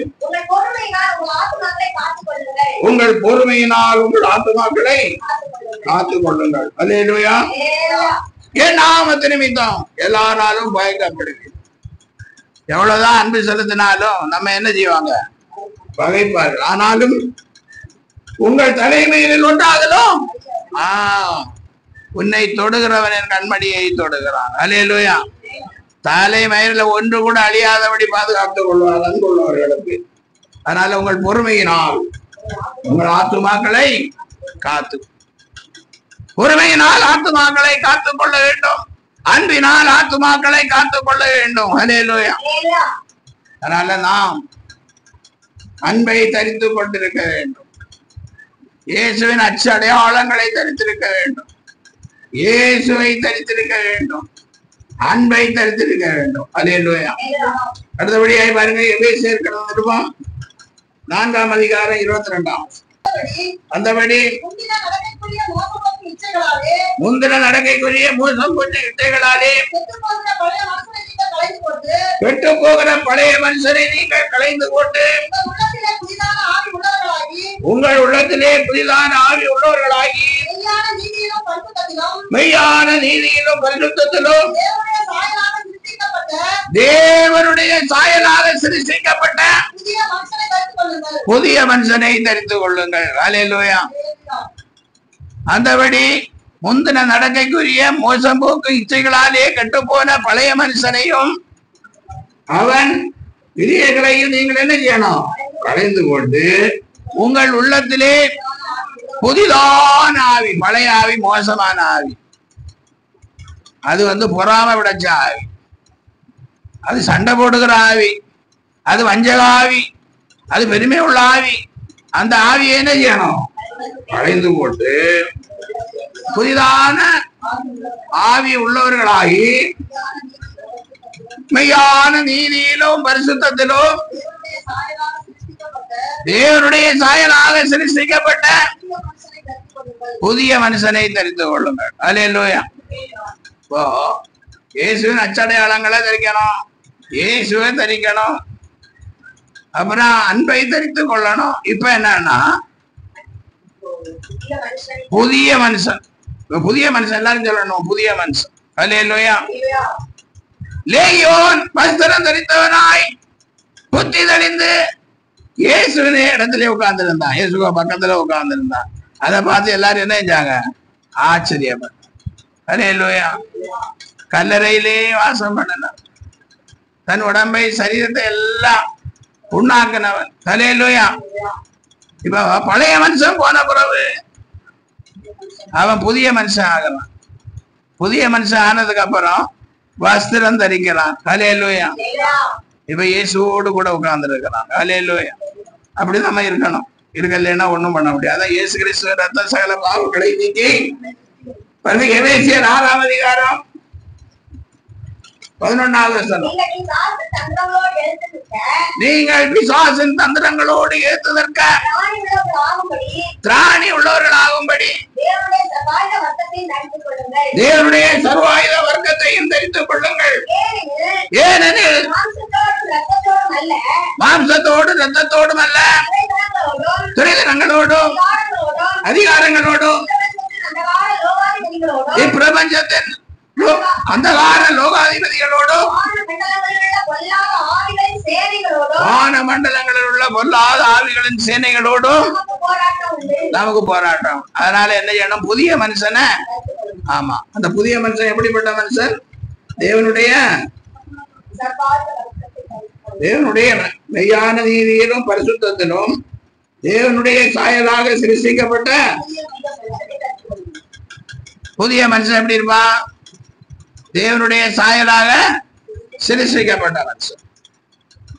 உங்கள் பொறுமையினால் உங்கள் ஆத்துமாக்களை காத்துக் கொள்ளுங்கள். அல்லேலூயா. என் நாமத்து நிமித்தம் எல்லாராலும் பயக்கப்படுவீர்கள். எவ்வளவுதான் அன்பு செலுத்தினாலும் நம்ம என்ன செய்வாங்க? பகைப்பார்கள். ஆனாலும் உங்கள் தலைமையில் ஒன்றாகலும் உன்னை தொடுகிறவன் என் கண்மணியை தொடுகிறான். அல்லேலூயா. தலைமயில ஒன்று கூட அழியாதபடி பாதுகாத்துக் கொள்வார் அன்பு கொள்வார்களுக்கு. அதனால உங்கள் பொறுமையினால் உங்கள் ஆத்துமாக்களை பொறுமையினால் ஆத்துமாக்களை காத்துக் கொள்ள வேண்டும். அன்பினால் ஆத்துமாக்களை காத்துக் கொள்ள வேண்டும். அல்லேலூயா. அதனால நாம் அன்பை தரித்துக் கொண்டிருக்க வேண்டும். இயேசுவின் அச்சு அடையாளங்களை தரித்திருக்க வேண்டும். இயேசுவை தரித்திருக்க வேண்டும். அன்பை தரித்திருக்க வேண்டும். அல்லேலூயா. அடுத்தபடியாய் பாருங்க, எபேசியர் நிருபம் 4ஆம் அதிகாரம் 22ஆம். அந்தபடி முந்தின நடக்கைக்குரிய மோசம் கொஞ்சம் இட்டைகளாலே கெட்டு போகிற பழைய மனுஷரை நீங்கள் களைந்து கொண்டு உங்கள் உள்ளத்திலே புதிதான ஆவி உள்ளவர்களாகி மெய்யான நீதியிலும் பரிசுத்தத்திலும் தேவனுடைய சாயலாக சிருஷ்டிக்கப்பட்ட புதிய மனுஷனை தரித்து கொள்ளுங்கள். அல்லேலூயா. அந்தபடி முந்தின நடக்கைக்குரிய மோசம் போக்கு இச்சைகளாலே கெட்டுப்போன பழைய மனுஷனையும் அவன் கிரியைகளையும் நீங்கள் என்ன செய்யணும்? களைந்து கொண்டு உங்கள் உள்ளத்திலே புதிதான ஆவி. பழைய ஆவி மோசமான ஆவி. அது பொறாமை விடச்ச ஆவி. அது சண்டை போடுகிற ஆவி. அது வஞ்சக ஆவி. அது பெருமை உள்ள ஆவி. அந்த ஆவியை என்ன செய்யணும்? களைந்து போட்டு புதிதான ஆவி உள்ளவர்களாகி மெய்யான நீதியிலும் பரிசுத்தத்திலும் தேவனுடைய சாயலாக சிருஷ்டிக்கப்பட்ட புதிய மனுஷனை தரித்து கொள்ளுங்கள். அல்லேலூயா. இப்போ இயேசுவின் அச்சடையாளங்களை தரிக்கணும். இயேசுவை தரிக்கணும், அப்புறம் அன்பை தரித்து கொள்ளணும். இப்ப என்னன்னா புதிய மனுஷன். புதிய மனுஷன் எல்லாரும் சொல்லணும், புதிய மனுஷன். அல்லேலூயா. லேயோன் வஸ்திரம் தரித்தவனாய் புத்தி தெளிந்து இயேசுவின் இடத்துல உட்கார்ந்து இருந்தான், இயேசுவ பக்கத்துல உட்கார்ந்து இருந்தான். அதை பார்த்து எல்லாரும் என்ன செஞ்சாங்க? ஆச்சரியப்பட்ட. அல்லேலூயா. கல்லறையிலே வாசம் பண்ணினான், தன் உடம்பை சரீரத்தை எல்லாம் உண்ணாக்கினவன். அல்லேலூயா. இப்ப பழைய மனுஷன் போன பிறகு அவன் புதிய மனுஷன் ஆகலாம். புதிய மனுஷன் ஆனதுக்கு அப்புறம் வஸ்திரம் தரிக்கிறான். அல்லேலூயா. இப்ப இயேசுவோடு கூட உட்கார்ந்து இருக்கிறான். அல்லேலூயா. அப்படி நம்ம இருக்கணும். இருக்கலைன்னா ஒண்ணும் பண்ண முடியாது. இயேசு கிறிஸ்து ரத்த சகல பாவங்களை நீக்கி எபேசியர் 6ஆம் அதிகாரம் 11வது வசனம். நீங்கள் பிசாசின் தந்திரங்களோடு ஏற்றுதற்க திராணி உள்ளவர்களாகும்படி தேவனுடைய சர்வாயுத வர்க்கத்தையும் தரித்துக் கொள்ளுங்கள். ஏனெனில் மாம்சத்தோடு ரத்தத்தோடும் அல்ல, துரைதனங்களோடும் அதிகாரங்களோடும் இப்பிரபஞ்சத்தின் அந்தகார லோகாதிபதிகளோடும் வான மண்டலங்களில் உள்ள பொல்லாத ஆவிகளின் சேனைகளோடும் நமக்கு போராட்டம். அதனால என்ன செய்யணும்? புதிய மனுஷனை. ஆமா, அந்த புதிய மனுஷன் எப்படிப்பட்ட மனுஷன்? தேவனுடைய மெய்யான நீதியிலும் பரிசுத்தத்திலும் தேவனுடைய சாயலாக சிருஷ்டிக்கப்பட்ட புதிய மனுஷன். எப்படி இருப்பான்? தேவனுடைய சாயலாக சிருஷ்டிக்கப்பட்ட மனுஷன்.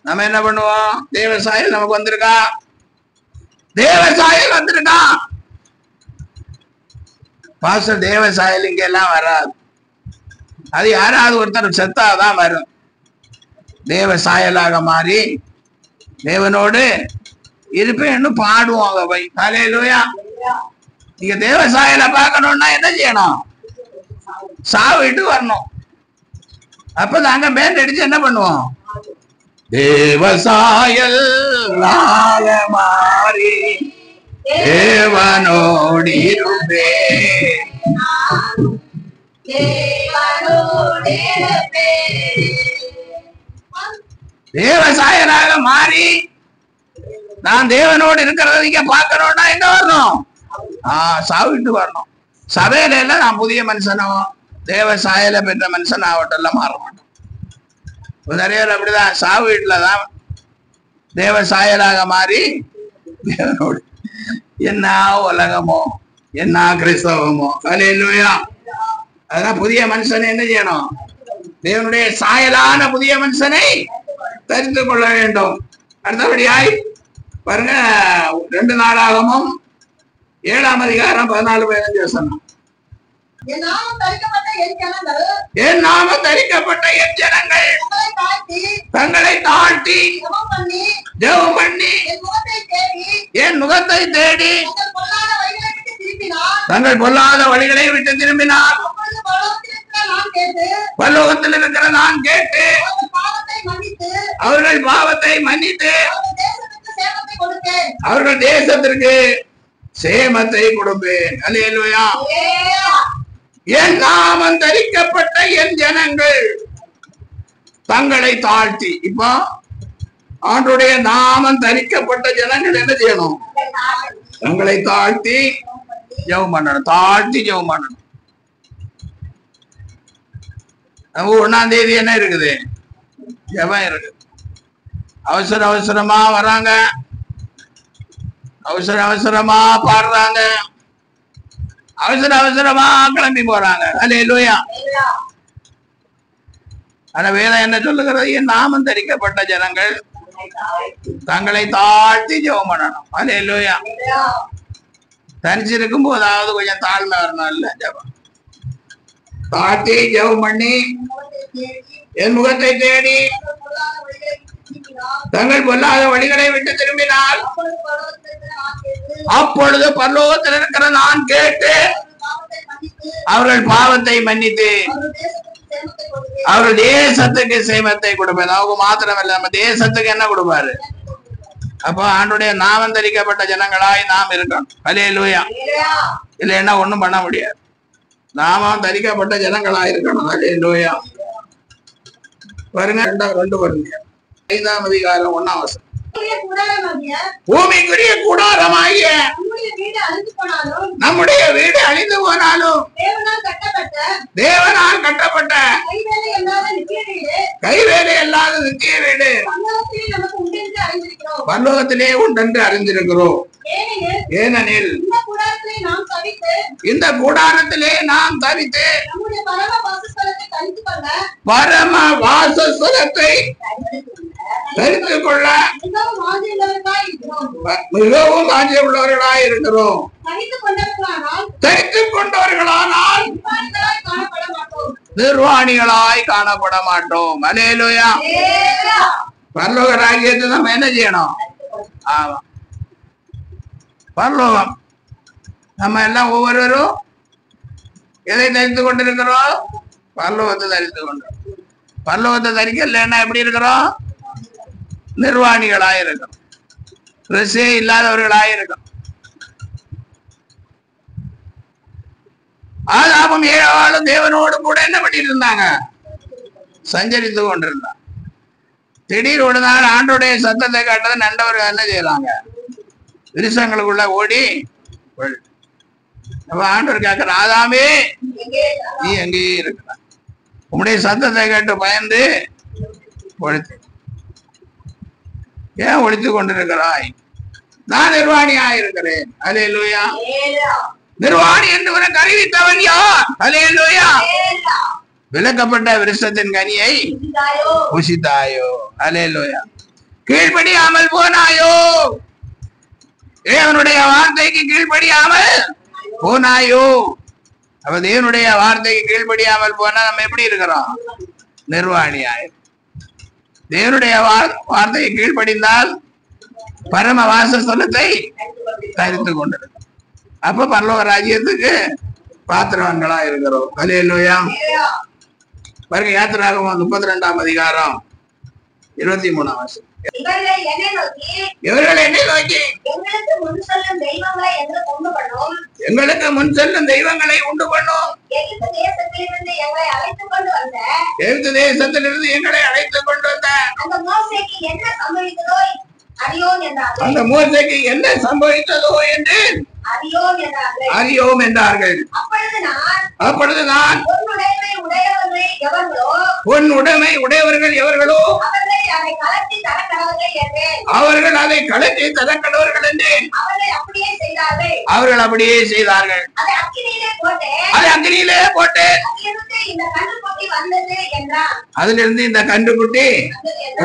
நம்ம என்ன பண்ணுவோம்? தேவ சாயல் நமக்கு வந்திருக்கா? தேவ சாயல் வந்திருக்கா? பாஸ்டர், தேவ சாயல் இங்க எல்லாம் வராது. அது யாராவது ஒருத்தர் செத்தாதான் வரும். தேவ சாயலாக மாறி தேவனோடு இருப்பேன்னு பாடுவாங்க போய். அல்லேலூயா. நீங்க தேவ சாயலை பார்க்கணும்னா என்ன செய்யணும்? சாவிட்டு வரணும். அப்பதாங்க பேண்ட் அடிச்சு என்ன பண்ணுவோம்? தேவசாயல் மாறி தேவனோடு தேவசாயலாக மாறி நான் தேவனோடு இருக்கிறத நீங்க பார்க்கணும்னா எங்க வரணும்? சாவிட்டு வரணும். சபையில எல்லாம் நான் புதிய மனுஷனோ தேவ சாயல பெற்ற மனுஷன் ஆவட்டெல்லாம் மாற மாட்டோம். நிறைய பேர் அப்படிதான் சாவு வீட்டுலதான் தேவ சாயலாக மாறி தேவனோடு. என்ன உலகமோ என்ன கிறிஸ்தவமோ. அல்லேலூயா. அதான் புதிய மனுஷனை என்ன செய்யணும்? தேவனுடைய சாயலான புதிய மனுஷனை தரித்து கொள்ள வேண்டும். அடுத்தபடியாய் பாருங்க, 2 நாளாகமும் 7ஆம் அதிகாரம் 14-15 வசனம். என் நாம தரிக்கப்பட்ட என் ஜனங்கள் தங்களை தாழ்த்தி ஜெபம் பண்ணி என் முகத்தை தேடி தங்கள் பொல்லாத வழிகளை விட்டு திரும்பினார், பரலோகத்தில் இருக்கிற நான் கேட்டு அவர்கள் பாவத்தை மன்னித்து அவர்கள் தேசத்திற்கு சேமத்தை கொடுப்பேன். அல்லேலூயா. என் நாமம் தரிக்கப்பட்ட என் ஜனங்கள் தங்களை தாழ்த்தி. இப்போ ஆண்டோடைய நாமம் தரிக்கப்பட்ட ஜனங்கள் என்ன செய்யணும்? தங்களை தாழ்த்தி ஜெபம் பண்ணணும். தாழ்த்தி ஜெபம் பண்ணணும். 1ஆம் தேதி என்ன இருக்குது? ஜெபம் இருக்குது. அவசரமா வராங்க, அவசரமா பாடுறாங்க, அவசரமா கிளம்பி போறாங்க. அல்லேலூயா. ஆனா வேதம் என்ன சொல்லுகிறது? என் நாமம் தரிக்கப்பட்ட ஜனங்கள் தங்களை தாழ்த்தி ஜெபம் பண்ணணும். அல்லேலூயா. தனிச்சிருக்கும் போதாவது கொஞ்சம் தாழ்மை வரணும். இல்ல, ஜெபம் தாழ்த்தி ஜெபம் பண்ணி என் முகத்தை தேடி தங்கள் பொல்லாத வழிகளை விட்டு திரும்பினால் அப்பொழுது பரலோகத்தில் இருக்கிற நான் கேட்டு அவர்கள் பாவத்தை மன்னித்து அவர் தேசத்துக்கு சேமத்தை கொடுப்பாரு. அவங்க மாத்திரமல்ல, நம்ம தேசத்துக்கு என்ன கொடுப்பாரு? அப்போ ஆண்டுடைய நாமம் தரிக்கப்பட்ட ஜனங்களாய் நாம் இருக்கணும். அல்லேலூயா. இல்லைன்னா ஒண்ணும் பண்ண முடியாது. நாமம் தரிக்கப்பட்ட ஜனங்களாய் இருக்கணும். அல்லேலூயா. பாருங்க 2 Corinthians 5ஆம் அதிகாரம் 1ஆம் வசனம். பூமிக்குரிய கூடாரமாகிய நம்முடைய வீடு அழிந்து போனாலும் தேவனால் கட்டப்பட்ட கைவேலை அல்லாத நித்திய வீடு பரலோகத்திலே உண்டென்று அறிந்திருக்கிறோம். ஏனெனில் இந்த கூடாரத்திலே நாம் தவித்து பரம வாசஸ்தலத்தை தரித்துக் கொள்ள மிகவும் ஆசை உள்ளவர்களாய் இருக்கிறோம். தரித்துக் கொண்டவர்களானால் நிர்வாணிகளாய் காணப்பட மாட்டோம். அல்லேலூயா. பரலோக ராஜ்யத்தை நம்ம என்ன செய்யணும்? ஆமா, பரலோகம். நம்ம எல்லாம் ஒவ்வொருவரும் எதை தரித்து கொண்டிருக்கிறோம்? பரலோகத்தை தரித்து கொண்டோம். பரலோகத்தை தரிக்கலைன்னா எப்படி இருக்கிறோம்? நிர்வாணிகளாய் இருக்கும், ட்ரெஸ்ஸே இல்லாதவர்களாய் இருக்கும். ஆதாமும் ஏவாளும் தேவனோடு கூட என்ன பண்ணிட்டு இருந்தாங்க? சஞ்சரித்து கொண்டிருந்தாங்க. திடீர் ஒரு நாள் ஆண்டோடைய சத்தத்தை காட்டது நண்டவர்கள் என்ன செய்யறாங்க? விருஷங்களுக்குள்ள ஓடி ஆண்டவர் கேட்கிற, ஆதாமே நீ எங்கேயே இருக்கிற, உன்னுடைய சத்தத்தை கேட்டு பயந்து ஒழித்து ஏன் ஒழித்து கொண்டிருக்கிறாய்? நான் நிர்வாணியாக இருக்கிறேன். அல்லேலூயா. நிர்வாணி என்று உனக்கு அறிவித்தவன் யார்? அல்லேலூயா. விலக்கப்பட்ட விருஷத்தின் கனியை புசித்தாயோ? அல்லேலூயா. கீழ்ப்படியாமல் போனாயோ? தேவனுடைய வார்த்தைக்கு கீழ்ப்படியாமல் போனாயோ? அப்ப தேவனுடைய வார்த்தைக்கு கீழ்ப்படியாமல் போனா நம்ம எப்படி இருக்கிறோம்? நிர்வாணியாய். தேவனுடைய வார்த்தையை கீழ்ப்படிந்தால் பரம வாசஸ்தலத்தை தரித்து கொண்டிருக்கும். அப்ப பரலோக ராஜ்யத்துக்கு பாத்திரவான்களா இருக்கிறோம். அல்லேலூயா. பாருங்க, யாத்திராகமம் 32ஆம் அதிகாரம் 23ஆம் வசனம். இவர்கள் என்னை நோக்கி எங்களுக்கு முன் செல்லும் தெய்வங்களை உண்டு பண்ணும், எகிப்து தேசத்திலிருந்து எங்களை அழைத்துக் கொண்டு வந்த அந்த மோசேக்கு என்ன சம்பவித்ததோ என்று அறியோம் என்றார்கள். அப்பொழுது நான் பொன் உடைமை உடையவர்கள் எவர்களோ அவர்கள் அதை கலட்டி தரக்கடவர்கள் என்றேன். அவர்கள் அப்படியே செய்தார்கள். அதை அக்கினியிலே போட்டு அதிலிருந்து இந்த கன்றுக்குட்டி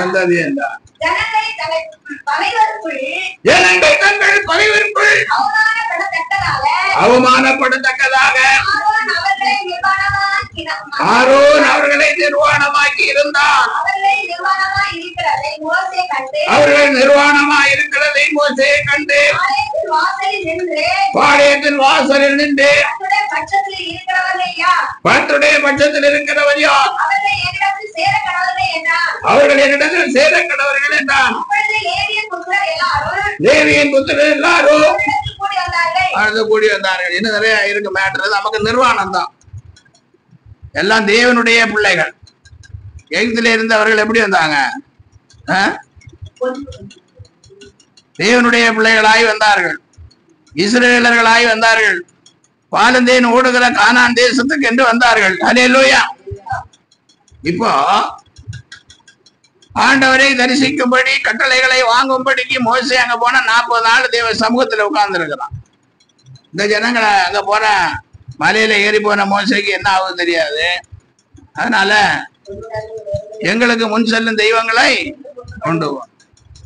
வந்தது என்றார். ஜனங்கள் தங்கள் பகைவருக்குள் அவமானப்படத்தக்கதாக ஆரோன் அவர்களை நிர்வாணமாக்கி இருந்தார். அவர்கள் நிர்வாணமாய் இருக்கிறதை மோசே கண்டு பாளையத்தின் வாசலில் நின்று பத்துடைய பட்சத்தில் இருக்கிறவர் யார்? அவர்கள் என்னிடத்தில் சேர கடவர்கள் என்றார். லேவியின் புத்திரர் எல்லாரும் கூடி வந்தார்கள். இன்னும் நிறைய இருக்கு மேட்டர். நமக்கு நிர்வாணம் தான். எல்லாம் தேவனுடைய பிள்ளைகள். எகிப்தில இருந்தவர்கள் எப்படி வந்தாங்க? தேவனுடைய பிள்ளைகளாய் வந்தார்கள், இஸ்ரவேலர்களாய் வந்தார்கள், பாலந்தேன் ஓடுகிற கானான் தேசத்துக்கு என்று வந்தார்கள். அல்லேலூயா. இப்போ ஆண்டவரை தரிசிக்கும்படி கட்டளைகளை வாங்கும்படிக்கு மோசே அங்க போன 40 நாள் தேவ சமூகத்துல உட்கார்ந்து இருக்கிறான். இந்த ஜனங்களை அங்க போற மலையில ஏறி போன மோசைக்கு என்ன ஆகுது தெரியாது. அதனால எங்களுக்கு முன் செல்லும் தெய்வங்களை கொண்டு போ.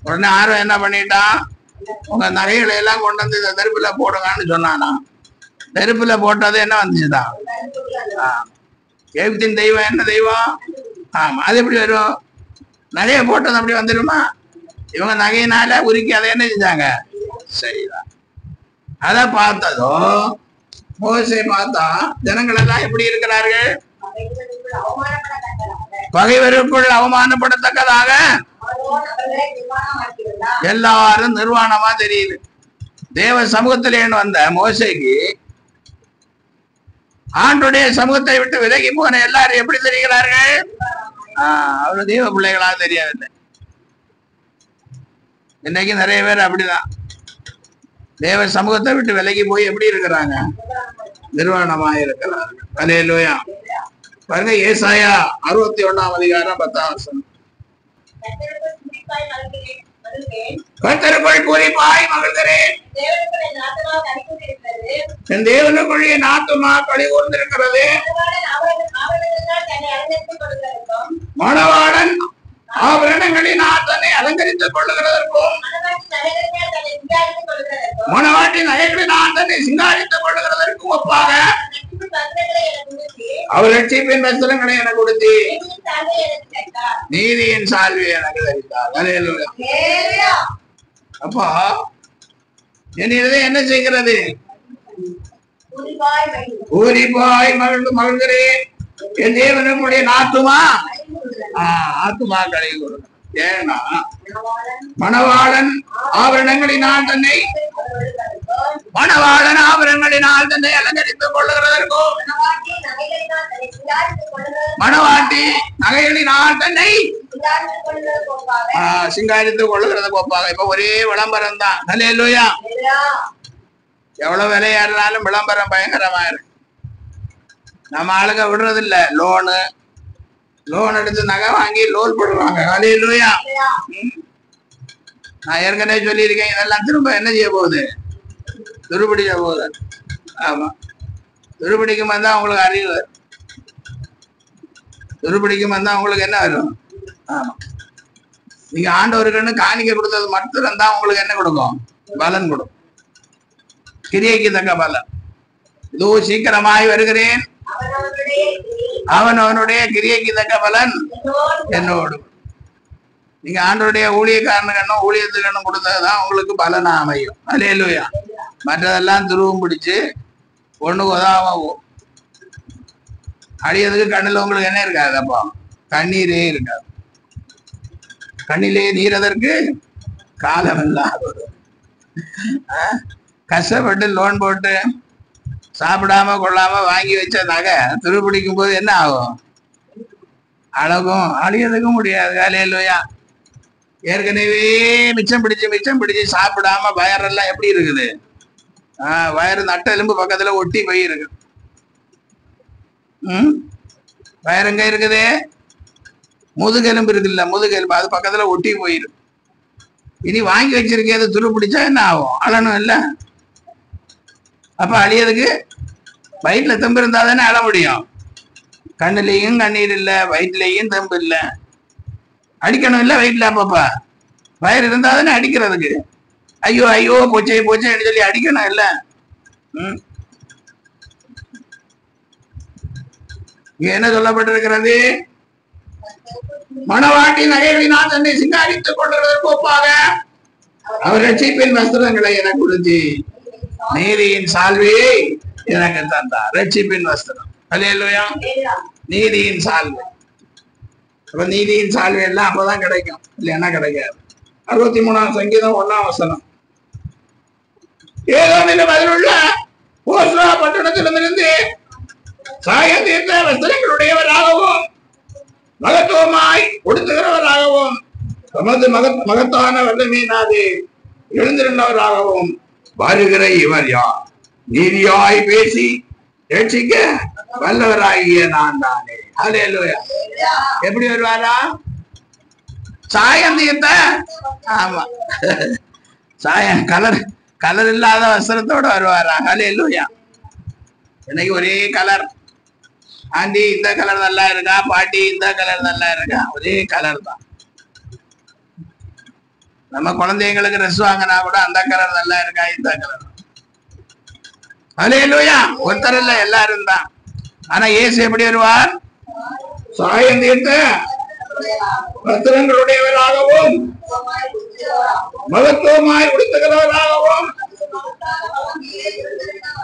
உடனே ஆர்வம் என்ன பண்ணிட்டான்? உங்க நகைகளை எல்லாம் கொண்டு வந்து இந்த நெருப்புல போடுங்கன்னு சொன்னானா. நெருப்புல போட்டது என்ன வந்துச்சுதான்? எகிப்தின் தெய்வம் என்ன தெய்வம்? ஆமா, அது எப்படி வரும்? நகையை போட்டது அப்படி வந்துடுமா? இவங்க நகையினால உருக்கி அதை என்ன செஞ்சாங்க? சரிதான். அதை பார்த்ததோ மோசே பார்த்தா ஜனங்கள் எல்லாம் எப்படி இருக்கிறார்கள்? பகைவருக்குள் அவமானப்படத்தக்கதாக எல்லாரும் நிர்வாணமா தெரியுது. தேவ சமூகத்திலே வந்த மோசேக்கு ஆண்டுடைய சமூகத்தை விட்டு விலகி போன எல்லாரும் எப்படி தெரிகிறார்கள்? அவரு தெய்வ பிள்ளைகளா தெரியவில்லை. இன்னைக்கு நிறைய பேர் அப்படிதான் தேவ சமூகத்தை விட்டு விலகி போய் எப்படி இருக்கிறாங்க? நிர்வாணமா இருக்கிறார்கள். அல்லேலூயா. பாருங்க, ஏசாயா 61ஆம் அதிகாரம் 10ஆம் வசனம். கர்த்தருக்குள் பூரிப்பாய் மகிழ்கிறேன், என் தேவனுக்குள் என் ஆத்துமா களி கூர்ந்திருக்கிறது. மணவாளன் ஆபரணங்களினால் தன்னை அலங்கரித்துக் கொள்ளுகிறதற்கும் மணவாட்டி நகைகளினால் தன்னை சிங்காரித்துக் கொள்ளுகிறதற்கும் ஒப்பாக அவர் ரட்சிப்பின் வஸ்திரங்களை எனக்கு கொடுத்து நீதியின் சால்வையை எனக்கு தரித்தார். அல்லேலூயா. அப்போ என் இதயம் என்ன செய்கிறது? பூரிப்பாய் மகிழ்கிறேன், என் தேவனுடைய ஆத்துமா களி கூறும். ஏன்னா மணவாளன் ஆபரணங்களினால் தன்னை அலங்கரித்துக் கொள்ளுகிறதற்கும் மணவாட்டி நகைகளினால் தன்னை சிங்காரித்துக் கொள்ளுகிறதுக்கு ஒப்பாக. இப்ப ஒரே விளம்பரம் தான். அல்லேலூயா. எவ்வளவு விலையாடுறாலும் விளம்பரம் பயங்கரமா இருக்கு. நம்ம ஆளுங்க விடுறது இல்ல. லோன் எடுத்து நகை வாங்கி லோன் போடுவாங்க. அல்லேலூயா. நான் ஏற்கனவே சொல்லியிருக்கேன், இதெல்லாம் திரும்ப என்ன செய்ய போகுது? துருபிடிக்க போகுது. ஆமா, துருபிடிக்கும் வந்தா உங்களுக்கு அறிவு, துருபிடிக்கும் வந்தா உங்களுக்கு என்ன வரும்? ஆமா, நீங்க ஆண்டவருக்குன்னு காணிக்க கொடுத்தது மட்டும் தான் உங்களுக்கு என்ன கொடுக்கும்? பலன் கொடுக்கும். கிரியைக்கு தக்க பலன். இதோ சீக்கிரமாய் வருகிறேன், அவனுடைய கிரியைக்கு தக்க பலன் என்னோடு. நீங்க ஆண்டவருடைய ஊழியக்காரனுக்கண்ணும் ஊழியத்துக்கண்ணும் கொடுத்ததுதான் உங்களுக்கு பலனா அமையும். அல்லேலூயா. மற்றதெல்லாம் துருவம் பிடிச்சு ஒண்ணுக்கு உதவாகும். அடியதுக்கு கண்ணுல உங்களுக்கு என்ன இருக்காது? அப்போ கண்ணீரே இருக்காது. கண்ணிலே நீரதற்கு காலம் இல்லாத கஷ்டப்பட்டு லோன் போட்டு சாப்பிடாம கொள்ளாம வாங்கி வச்ச நகை துருப்பிடிக்கும் போது என்ன ஆகும்? அழகும் அழியதுக்கும் முடியாது. அல்லேலூயா. ஏற்கனவே மிச்சம் பிடிச்சு சாப்பிடாம வயரெல்லாம் எப்படி இருக்குது? வயறு நட்ட எலும்பு பக்கத்துல ஒட்டி போய் இருக்கு. வயறு எங்க இருக்குது? முதுகெலும்பு இருக்குல்ல, முதுகெலும்பு அது பக்கத்துல ஒட்டி போயிருக்கு. இனி வாங்கி வச்சிருக்கேன், அது துரு பிடிச்சா என்ன ஆகும்? அழணும் இல்ல? அப்ப அழியதுக்கு வயிற்றுல தெம்பு இருந்தா தானே அழ முடியும். கண்ணுலயும் கண்ணீர் இல்ல, வயிற்றுலயும் தெம்பு இல்ல, அடிக்கணும் இல்ல வயிற்றுல. அப்பப்பா வயிறு இருந்தா தானே அடிக்கிறதுக்கு. ஐயோ போச்சேன்னு சொல்லி அடிக்கணும் இல்ல? இங்க என்ன சொல்லப்பட்டிருக்கிறது? மணவாட்டி நகைகளினால் தன்னை சிங்காரித்துக் கொள்வதற்கு ஒப்பாக அவர் ரட்சிப்பின் வஸ்திரங்களை எனக்கு கொடுத்து நீதியின் சால்வையை எனக்கு தந்தார். ரட்சிப்பின் வஸ்திரம். அல்லேலூயா. நீதியின் சால்வை. அப்ப நீதியின் சால்வை எல்லாம் அப்பதான் கிடைக்கும், இல்லைன்னா கிடைக்காது. 63ஆம் சங்கீதம் 1ஆம் வசனம். ஏதோ அதிலுள்ள போஸ்ரா பட்டணத்திலிருந்து சாயம் தீர்த்த வஸ்திரங்களுடையவராகவும் மகத்துவமாய் கொடுத்துகிறவராகவும் தமது மகத்தான வல்லமையினாலே எழுந்திருந்தவராகவும் வருகிற இவர் யார்? நீதியாய் பேசி ரட்சிக்க வல்லவராகிய நான் தானே. அல்லேலூயா. எப்படி வருவாரா? சாயம் தீர்த்த, ஆமா, சாயம் கலர் இல்லாத வஸ்திரத்தோட வருவாரா? அல்லேலூயா. இன்னைக்கு ஒரே கலர். ஆண்டி இந்த கலர் நல்லா இருக்கா, பாட்டி இந்த கலர் நல்லா இருக்கா, ஒரே கலர் தான். நம்ம குழந்தைங்களுக்கு ட்ரெஸ் வாங்கினா கூட அந்த கலர் நல்லா இருக்கா, இந்த கலர். அல்லேலூயா. ஒருத்தர் இல்ல, எல்லாரும் தான். ஆனா இயேசு எப்படி வருவார்? சாயம் தீர்த்த வஸ்திரங்களுடையவராகவும் மகத்துவமாய் உடுத்துகிறவராகவும்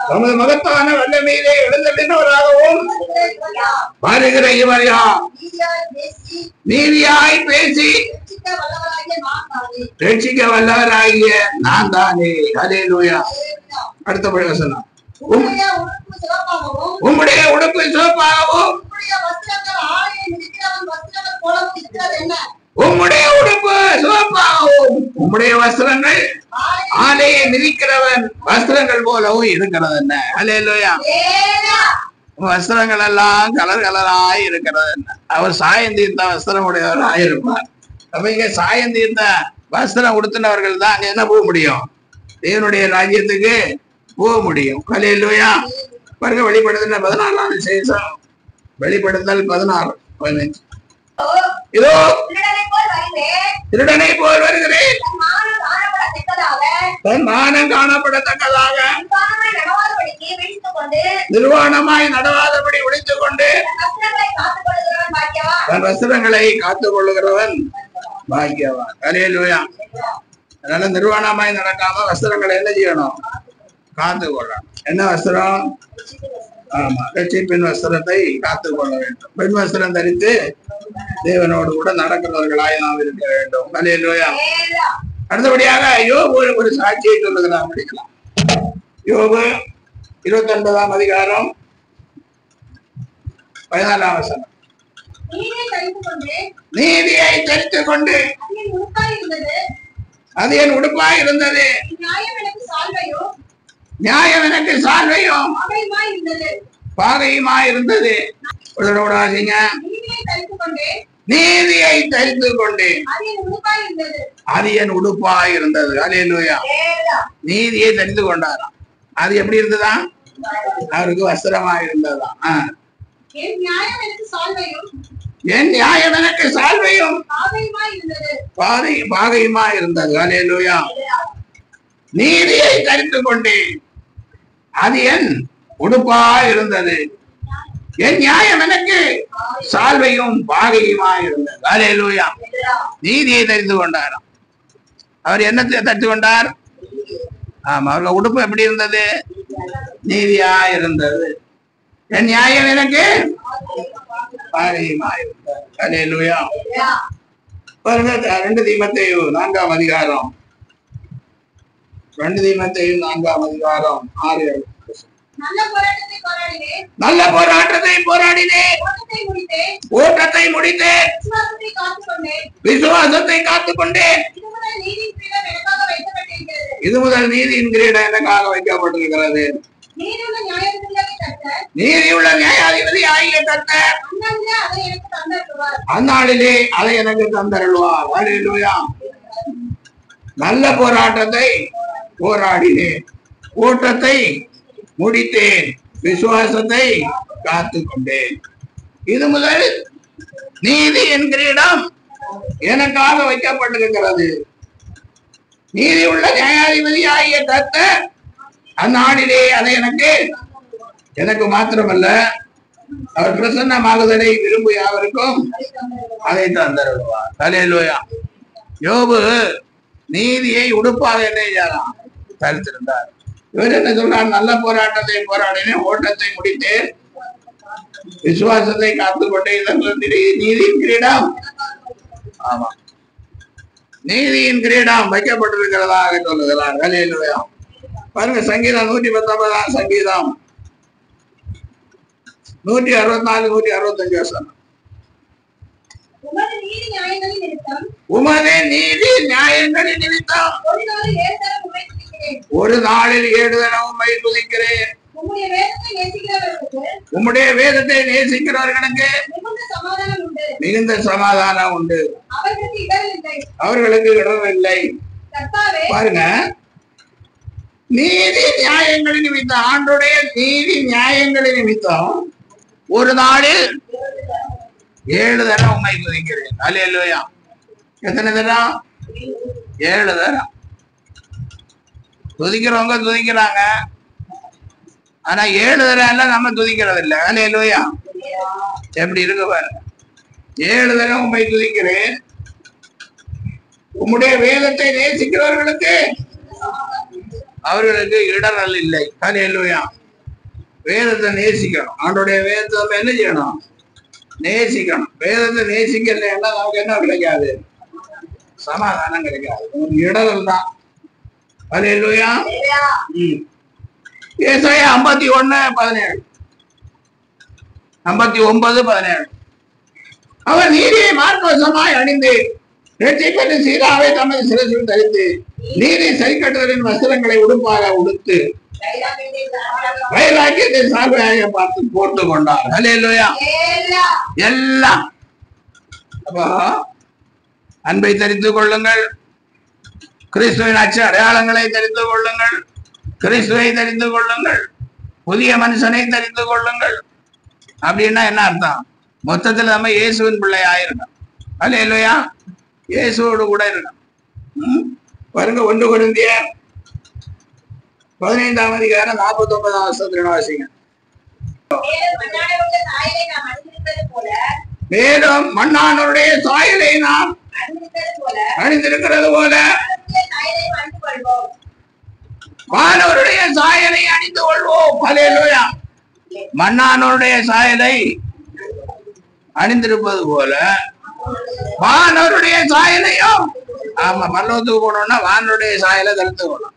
தமது மகத்தான வல்லமையிலே எழுந்தவராகவும் வருகிற இவர் யார்? நீதியாய் பேசி ரட்சிக்க வல்லவராகிய நான் தானே. ஹல்லேலூயா. அடுத்த வசனம். உம்முடைய உடுப்பு சிவப்பாகவும் உம்முடைய உடுப்பு சிவப்பாகவும் உம்முடைய வஸ்திரங்கள் ஆலையை மிதிக்கிறவன் வஸ்திரங்கள் போலவும் இருக்கிறது என்ன. ஹல்லேலூயா. வஸ்திரங்கள் எல்லாம் கலர் கலராய் இருக்கிறது என்ன. அவர் சாயம் தீர்த்த வஸ்திரம் உடையவராய் இருப்பார். அப்ப இங்க சாயம் தீர்த்த வஸ்திரம் உடுத்தினவர்கள் தான் அங்க என்ன போக முடியும், தேவனுடைய ராஜ்யத்துக்கு போக முடியும். ஹல்லேலூயா. பாருங்க, வெளிப்படுத்தல் 14ஆம் விசேஷம். வெளிப்படுத்தல் 16:15. இதோ திருடனை போல் வருகிறேன், தன் மானம் காணப்படத்தக்கதாக நிர்வாணமாய் நடவாதபடி ஒழித்துக் கொண்டு தன் வஸ்திரங்களை காத்துக் கொள்ளுகிறவன் பாக்கியவான். ஹல்லேலூயா. அதனால நிர்வாணமாய் நடக்காம வஸ்திரங்களை என்ன செய்யணும், காத்து கொள்ளணும். என்ன வஸ்திரம்? ஆமா, ரட்சிப்பின் வஸ்திரத்தை காத்துக் கொள்ள வேண்டும். பெண் வஸ்திரம் தரித்து தேவனோடு கூட நடக்கிறவர்களாய் நாம் இருக்க வேண்டும். ஹல்லேலூயா. அடுத்தபடியாக யோபு ஒரு சாட்சியை சொல்லுகிறான். படிக்கலாம். யோபு 29ஆம் அதிகாரம் 14ஆம் வசனம். நீதியை தரித்துக் கொண்டு அது என் உடுப்பாய் இருந்தது, நியாயம் எனக்கு சால்வையும் பாகையுமாய் இருந்தது. நீதியை தரித்துக் கொண்டு அது என் உடுப்பாய் இருந்தது. ஹல்லேலூயா. நீதியை தரித்து கொண்டாராம். அது எப்படி இருந்ததா? அவருக்கு வஸ்திரமா இருந்ததாம். என் நியாயம் எனக்கு சால்வையும் பாகையுமா இருந்தது. ஹல்லேலூயா. நீதியை தரித்து கொண்டு அது என் உடுப்பா இருந்தது, என் நியாயம் எனக்கு சால்வையும் பாகையுமா இருந்தது. ஹல்லேலூயா. நீதியை தரித்து கொண்டாராம். அவர் என்ன தரித்து கொண்டார்? ஆமா, அவர்கள் உடுப்பு எப்படி இருந்தது? நீதியா இருந்தது. என் நியாயம் எனக்கு பாகையுமா இருந்தது. ஹல்லேலூயா. பாருங்க, 2 தீமோத்தேயு 4ஆம் அதிகாரம் 2 தீமோத்தேயு 4ஆம் அதிகாரம் 6-7. நல்ல போராட்டத்தை போராடினேன், ஓட்டத்தை முடித்தேன், விசுவாசத்தை காத்துக்கொண்டேன். இது முதல் நீதியின் கிரீடம் எனக்காக வைக்கப்பட்டிருக்கிறது. நீதியுள்ள நியாயாதிபதி ஆகிய கர்த்தர் அந்நாளிலே அதை எனக்கு தந்தருள்வார். ஹல்லேலூயா. நல்ல போராட்டத்தை போராடினேன், ஓட்டத்தை முடித்தேன், விசுவாசத்தை காத்துக் கொண்டேன். இது முதல் நீதியின் கிரீடம் எனக்காக வைக்கப்பட்டிருக்கிறது. நீதி உள்ள நியாயாதிபதி ஆகிய கர்த்தர் அந்நாளிலே அதை எனக்கு மாத்திரமல்ல, அவர் பிரசன்னமாகுதலை விரும்பு யாவருக்கும் அதை தந்தருள்வார். ஹல்லேலூயா. யோபு நீதியை உடுப்பாக என்ன செய்யலாம், தரித்திருந்தார். இவர் என்ன சொல்றார்? நல்ல போராட்டத்தை போராடினேன், ஓட்டத்தை முடித்தேன், விசுவாசத்தை காத்துக்கொண்டே. நீதியின் கிரீடம், ஆமா, நீதியின் கிரீடம் வைக்கப்பட்டிருக்கிறதாக சொல்லுகிறார். ஹல்லேலூயா. பாருங்க, சங்கீதம் 119ஆம் சங்கீதம் 164, 165 வசனம். உமது நீதி நியாயங்களின் நிமித்தம் ஒரு நாளில் 7 தரம் உம்மை துதிக்கிறேன். உம்முடைய வேதத்தை நேசிக்கிறவர்களுக்கு மிகுந்த சமாதானம் உண்டு, அவர்களுக்கு இடமில்லை. பாருங்க, நீதி நியாயங்களின் நிமித்தம், ஆண்டுடைய நீதி நியாயங்களின் நிமித்தம் ஒரு நாளில் 7 தரம் உம்மை துதிக்கிறேன். ஹல்லேலூயா. எத்தனை தரம்? 7 தரம். துதிக்கிறவங்க துதிக்கிறாங்க, ஆனா 7 தரம் எல்லாம் நம்ம துதிக்கிறது இல்லை. ஹல்லேலூயா. எப்படி இருக்கு பாருங்க. 7 தரம் உம்மை துதிக்கிறேன், உம்முடைய வேதத்தை நேசிக்கிறவர்களுக்கு அவர்களுக்கு இடரல் இல்லை. ஹல்லேலூயா. வேதத்தை நேசிக்கணும். ஆண்டோடைய வேதத்தை என்ன செய்யணும்? நேசிக்கணும். வேதத்தை நேசிக்கலைன்னா நமக்கு என்ன கிடைக்காது? சமாதானம் கிடைக்காது. இடர்கள் தான். அல்லேலூயா. ஏசாயா 51:17, 59:17. அவர் நீதியை மார்க்கவசமாய் அணிந்து இரட்சிப்பட்டு சீராவை தமது சிரசில் தரித்து நீதி சரிக்கட்டுதலின் வஸ்திரங்களை உடுப்பாக உடுத்து வைராக்கியத்தை சார்பாக பார்த்து போட்டு கொண்டார். அல்லேலூயா. எல்லாம் அன்பை தெரிந்து கொள்ளுங்கள், கிறிஸ்துவின் அச்சு அடையாளங்களை தெரிந்து கொள்ளுங்கள், கிறிஸ்துவை தெரிந்து கொள்ளுங்கள், புதிய மனுஷனை தெரிந்து கொள்ளுங்கள். அப்படின்னா என்ன அர்த்தம்? மொத்தத்துல நம்ம இயேசுவின் பிள்ளை ஆயிருக்கோம். அல்லேலூயா. இயேசுவோடு கூட இருக்கணும். பாருங்க, 1 கொரிந்தியர் 15:49 வாசிங்க. மேலும் மண்ணானவருடைய சாயலை நாம் அணிந்திருக்கிறது போல வானவருடைய சாயலை அணிந்து கொள்வோம். அல்லேலூயா. மண்ணானவருடைய சாயலை அணிந்திருப்பது போல வானவருடைய சாயலையும், ஆமா, பரலோகத்துக்கு போனோம்னா வானவருடைய சாயலை தடுத்து கொள்ளணும்.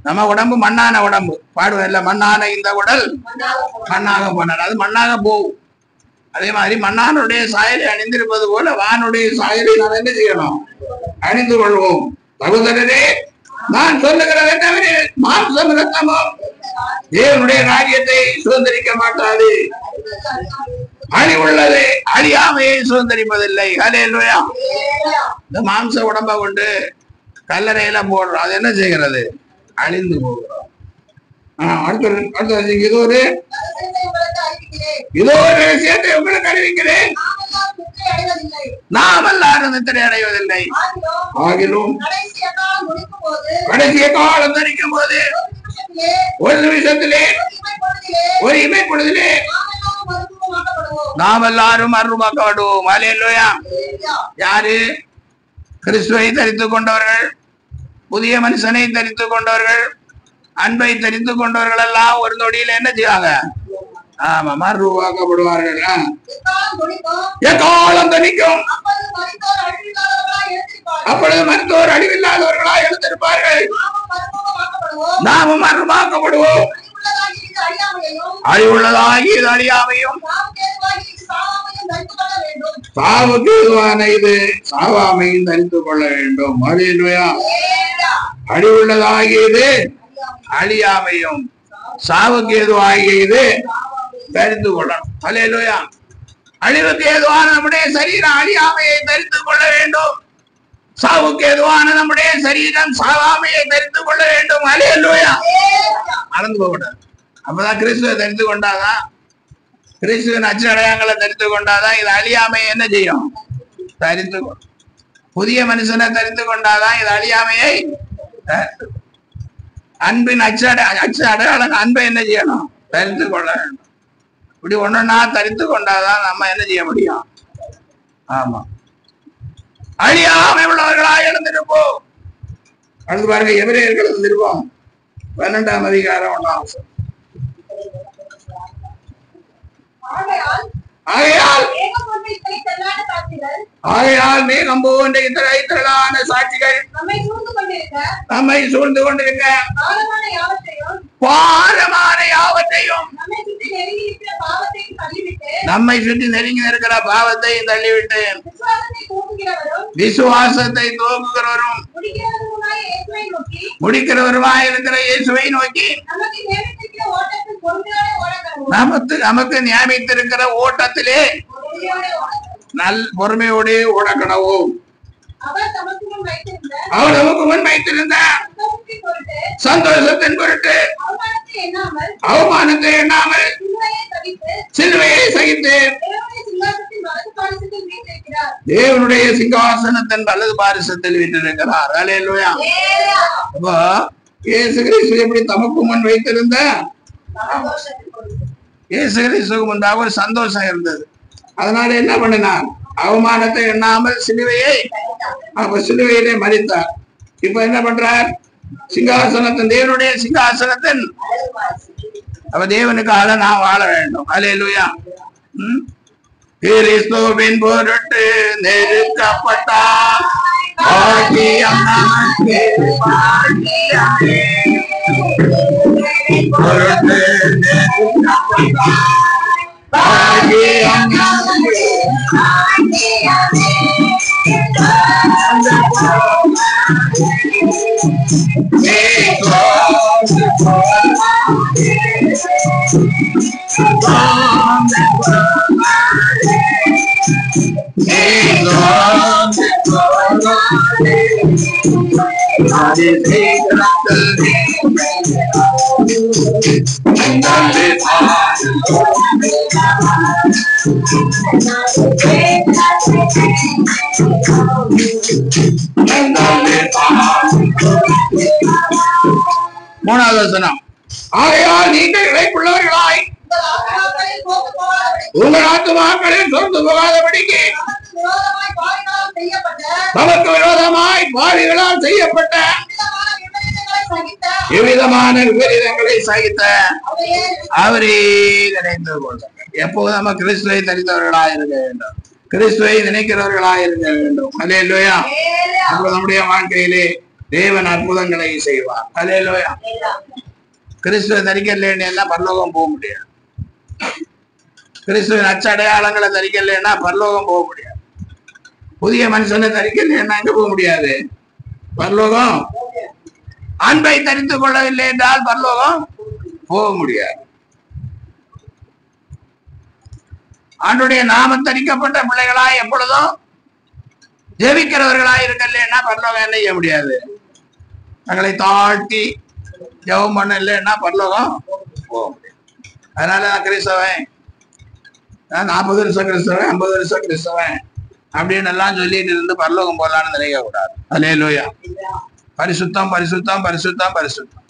நம்ம உடம்பு மண்ணான உடம்பு, பாடுவதில்ல, மண்ணான இந்த உடல் மண்ணாக போனார், அது மண்ணாக போகும். அதே மாதிரி மண்ணானுடைய சாயலை அணிந்திருப்பது போல வானுடைய சாயலை நாம் என்ன செய்யணும்? அணிந்து கொள்வோம். சகோதரரே, நான் சொல்லுகிறது என்னவெனில், மாம்சம் இரத்தமும் தேவனுடைய ராஜ்யத்தை சுதந்திரிக்க மாட்டாது. அழிவுள்ளது அழியாமையை சுதந்திரிப்பதில்லை. அல்லேலூயா. இந்த மாம்ச உடம்ப கொண்டு கல்லறையில போடுறோம், அது என்ன செய்கிறது? அழிந்து போகிறோம். அடுத்த இதோ ஒரு விஷயத்தை உங்களுக்கு அறிவிக்கிறேன், நாம் எல்லாரும் நித்திரை அடைவதில்லை. ஆகிலும் கடைசிய காலம் தரிக்கும் போது ஒரு நிமிஷத்திலே, ஒரு இமைப்பொழுதிலே நாம் எல்லாரும் மறுரூபமாக்கப்படுவோம். அல்லேலூயா. யாரு? கிறிஸ்துவை தரித்து கொண்டவர்கள், புதிய மனுஷனை தரித்து கொண்டவர்கள், அன்பை தெரிந்து கொண்டவர்கள் எல்லாம் ஒரு நொடியில் என்ன செய்வாங்க? ஆமா, மறுரூபமாக்கப்படுவார்கள். எக்காலம் தணிக்கும், அப்பொழுது மருத்துவர் அழிவில்லாதவர்களாக எழுந்திருப்பார்கள். நாமும் மறுரூபமாக்கப்படுவோம். அழிவுள்ளதாகி இது அழியாமையும், சாவுக்கு ஏதுவான இது சாவாமையும் தரித்துக் கொள்ள வேண்டும். அல்லேலூயா. அழிவுள்ளதாகியது அழியாமையும், சாவுக்கு ஏதுவாகியது தரித்து கொள்ளணும். அல்லேலூயா. அழிவுக்கு ஏதுவான நம்முடைய சரீரம் அழியாமையை தரித்துக் கொள்ள வேண்டும். சாவுக்கு ஏதுவான நம்முடைய சரீரம் சாவாமையை தரித்துக் கொள்ள வேண்டும். அல்லேலூயா. மறந்து போகக்கூடாது. அப்பதான் கிறிஸ்துவை தெரிந்து கொண்டாதான், கிறிஸ்துவின் அச்சு அடையாளங்களை தெரிந்து கொண்டாதான் இது அழியாமையை என்ன செய்யும்? தரித்து கொள்ளும். புதிய மனுஷனை தெரிந்து கொண்டாதான் இது அழியாமையை, அன்பின் அச்சு அடையாளம் அன்பை என்ன செய்யணும்? தெரிந்து கொள்ள வேண்டும். இப்படி ஒண்ணுன்னா தெரிந்து கொண்டாதான் நம்ம என்ன செய்ய முடியும்? ஆமா, அழியாமை உள்ளவர்களாக எழுந்திருப்போம். அடுத்து பாருங்க, எபிரேயர்கள் எழுந்திருப்போம் 12ஆம் அதிகாரம் 1ஆம் வசனம். ஆகையால் மேகம் போன்ற திரளான சாட்சிகள் நம்மை சூழ்ந்து கொண்டிருக்க பாரமான யாவற்றையும், நம்மை சுற்றி நெருங்கி இருக்கிற பாவத்தை தள்ளிவிட்டு விசுவாசத்தை துவக்குகிறவரும் முடிக்கிறவருமாய் இருக்கிற இயேசுவை நோக்கி நமக்கு நியமித்திருக்கிற ஓட்டத்திலே நல் பொறுமையோடு ஓடக்கணவும். அவர் நமக்கு முன் வைத்திருந்த சந்தோஷத்தின் பொருட்டு அவமானத்தை எண்ணாமல் சிலுவையை சகித்து தேவனுடைய சிங்காசனத்தின் வலது பாரிசத்தில் வீற்றிருக்கிறார். அல்லேலூயா. அப்போ இயேசு கிறிஸ்து எப்படி தமக்கு முன் வைத்திருந்த, இயேசு கிறிஸ்துவுக்கு முன்பாக ஒரு சந்தோஷம் இருந்தது. அதனால என்ன பண்ணினார்? அவமானத்தை எண்ணாமல் சிலுவையை, அப்ப சிலுவையிலே மரித்தார். இப்ப என்ன பண்றார்? சிங்காசனத்தின், தேவனுடைய சிங்காசனத்தின், அப்ப தேவனுக்காக நான் வாழ வேண்டும். அல்லேலூயா. கிறிஸ்துவின் பொருட்டு நெருக்கப்பட்டார். பாக்கியம் நமக்கு பாக்கியமே. பொருட்டு நெருக்கப்பட்டார். பாக்கியம் நமக்கு பாக்கியமே. மூணாவது வசனம். ஆகையால் நீங்கள் இளைப்புள்ளவர்களாய் உங்கள் ஆத்துமாக்களில் சொர்ந்து போகாதபடிக்கு நமக்கு விரோதமாய் பாவிகளால் செய்யப்பட்ட எவ்விதமான விபரீதங்களை சகித்த அவரே நினைத்து கொள்ளுங்கள். எப்போது நம்ம கிறிஸ்துவை தெரிந்தவர்களாய் இருக்க வேண்டும், கிறிஸ்துவை நினைக்கிறவர்களாய் இருக்க வேண்டும். அல்லேலூயா. அப்போ நம்முடைய வாழ்க்கையிலே தேவன் அற்புதங்களை செய்வார். அல்லேலூயா. கிறிஸ்துவை தரிக்கலைன்னா பரலோகம் போக முடியாது. கிறிஸ்துவின் அச்சடையாளங்களை தரிக்கலைன்னா பரலோகம் போக முடியாது. புதிய மனுஷனை தரிக்கலைன்னா எங்க போக முடியாது? பரலோகம். அன்பை தரித்து கொள்ளவில்லை என்றால் பரலோகம் போக முடியாது. ஆண்டுடைய நாமம் தரிக்கப்பட்ட பிள்ளைகளாய் எப்பொழுதும் ஜெபிக்கிறவர்களாய் இருக்கலைன்னா பரலோகம் என்ன செய்ய முடியாது? தங்களை தாழ்த்தி ஜெபம் பண்ண இல்லைன்னா பரலோகம் போக முடியாது. அதனால நான் கிறிஸ்தவன், 40 வருஷம் கிறிஸ்தவன், 50 வருஷம் கிறிஸ்தவன் அப்படின்னு எல்லாம் சொல்லிட்டு இருந்து பரலோகம் போகலான்னு நினைக்க கூடாது. அல்லேலூயா. பரிசுத்தம் பரிசுத்தம் பரிசுத்தம் பரிசுத்தம்.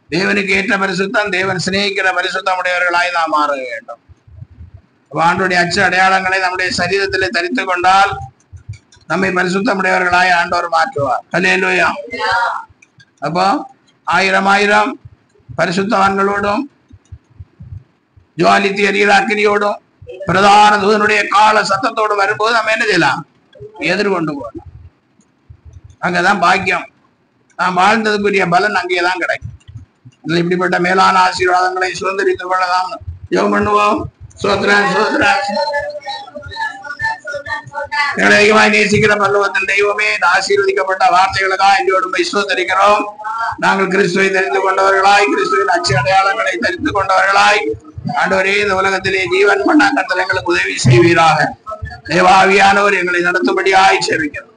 தேவனுக்கு ஏற்ற பரிசுத்தம், தேவன் சிநேகிக்கிற பரிசுத்தம் உடையவர்களாய் நாம் மாற வேண்டும். ஆண்டுடைய அச்சு அடையாளங்களை நம்முடைய சரீரத்திலே தரித்து கொண்டால் நம்மை பரிசுத்தம் உடையவர்களாய் ஆண்டவர் மாற்றுவார். அல்லேலூயா. அப்போ 1000 பரிசுத்தவான்களோடும் ஜுவாலித்தி எரிகிற அக்கினியோடும் பிரதான தூதனுடைய கால சத்தத்தோடு வரும்போது நம்ம என்ன செய்யலாம்? எதிர்கொண்டு போகலாம். அங்கதான் பாக்கியம். நாம் வாழ்ந்ததுக்குரிய பலன் அங்கேதான் கிடைக்கும். இப்படிப்பட்ட மேலான ஆசீர்வாதங்களை சுதந்திரித்துக் கொள்ளலாம். ஜெபம் பண்ணுவோம். சோத்ரன் சோத்ரன். அதிகமாய் நேசிக்கிற பரலோகத்தின் தெய்வமே, இந்த ஆசீர்வதிக்கப்பட்ட வார்த்தைகளுக்காக என்னோடு சோதரிக்கிறோம். நாங்கள் கிறிஸ்துவை தெரிந்து கொண்டவர்களாய், கிறிஸ்துவின் அச்சு அடையாளங்களை தெரிந்து கொண்டவர்களாய் ஆண்டவரே இந்த உலகத்திலே ஜீவன் பண்ண கர்த்தர் எங்களுக்கு உதவி செய்வீராக. தேவாவியானவர் எங்களை நடத்தும்படியாய் சேவிக்கிறோம்.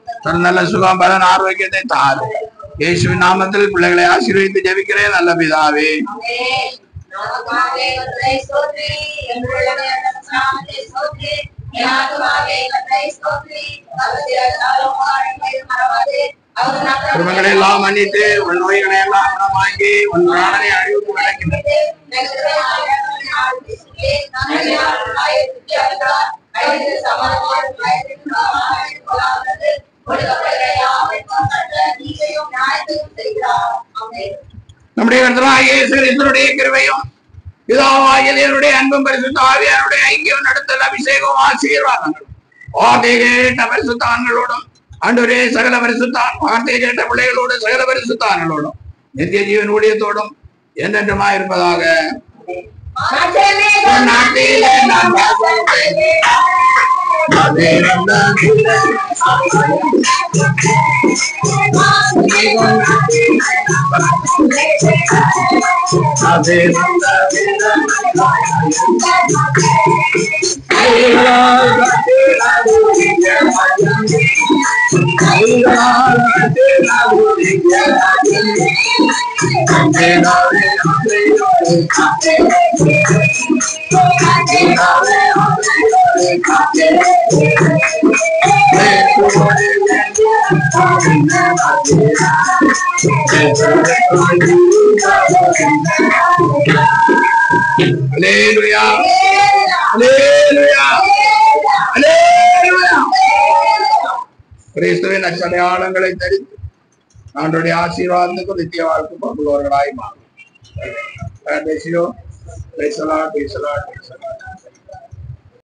நல்ல சுகம் பலன் ஆரோக்கியத்தை தாரு. இயேசுவின் நாமத்தில் பிள்ளைகளை ஆசீர்வதித்து ஜெபிக்கிறேன் நல்ல பிதாவே. குடும்பங்களை எல்லாம் மன்னித்து உன் நோய்களை எல்லாம் குணமாக்கி உன் பிராணனை அழிவுக்கு விளக்கினது. நம்முடைய கர்த்தராகிய கிருபையும் பிதாவாகிய தேவனுடைய அன்பும் பரிசுத்த ஆவியானுடைய ஐக்கியம் நடத்தல் அபிஷேகம் ஆசீர்வாதங்கள் வார்த்தை கேட்ட பரிசுத்தவான்களோடும் ஆண்டவரே சகல பரிசுத்தான் வார்த்தை கேட்ட பிள்ளைகளோடு சகல பரிசுத்தான்களோடும் நித்திய ஜீவன் ஊழியத்தோடும் என்றென்றுமா இருப்பதாக. கிறிஸ்துவின் அச்சடையாளங்களை தரித்து ஆண்டோடைய ஆசீர்வாதத்துக்கும் நித்திய வாழ்க்கை பங்குள்ளவர்களாய் மாறும்.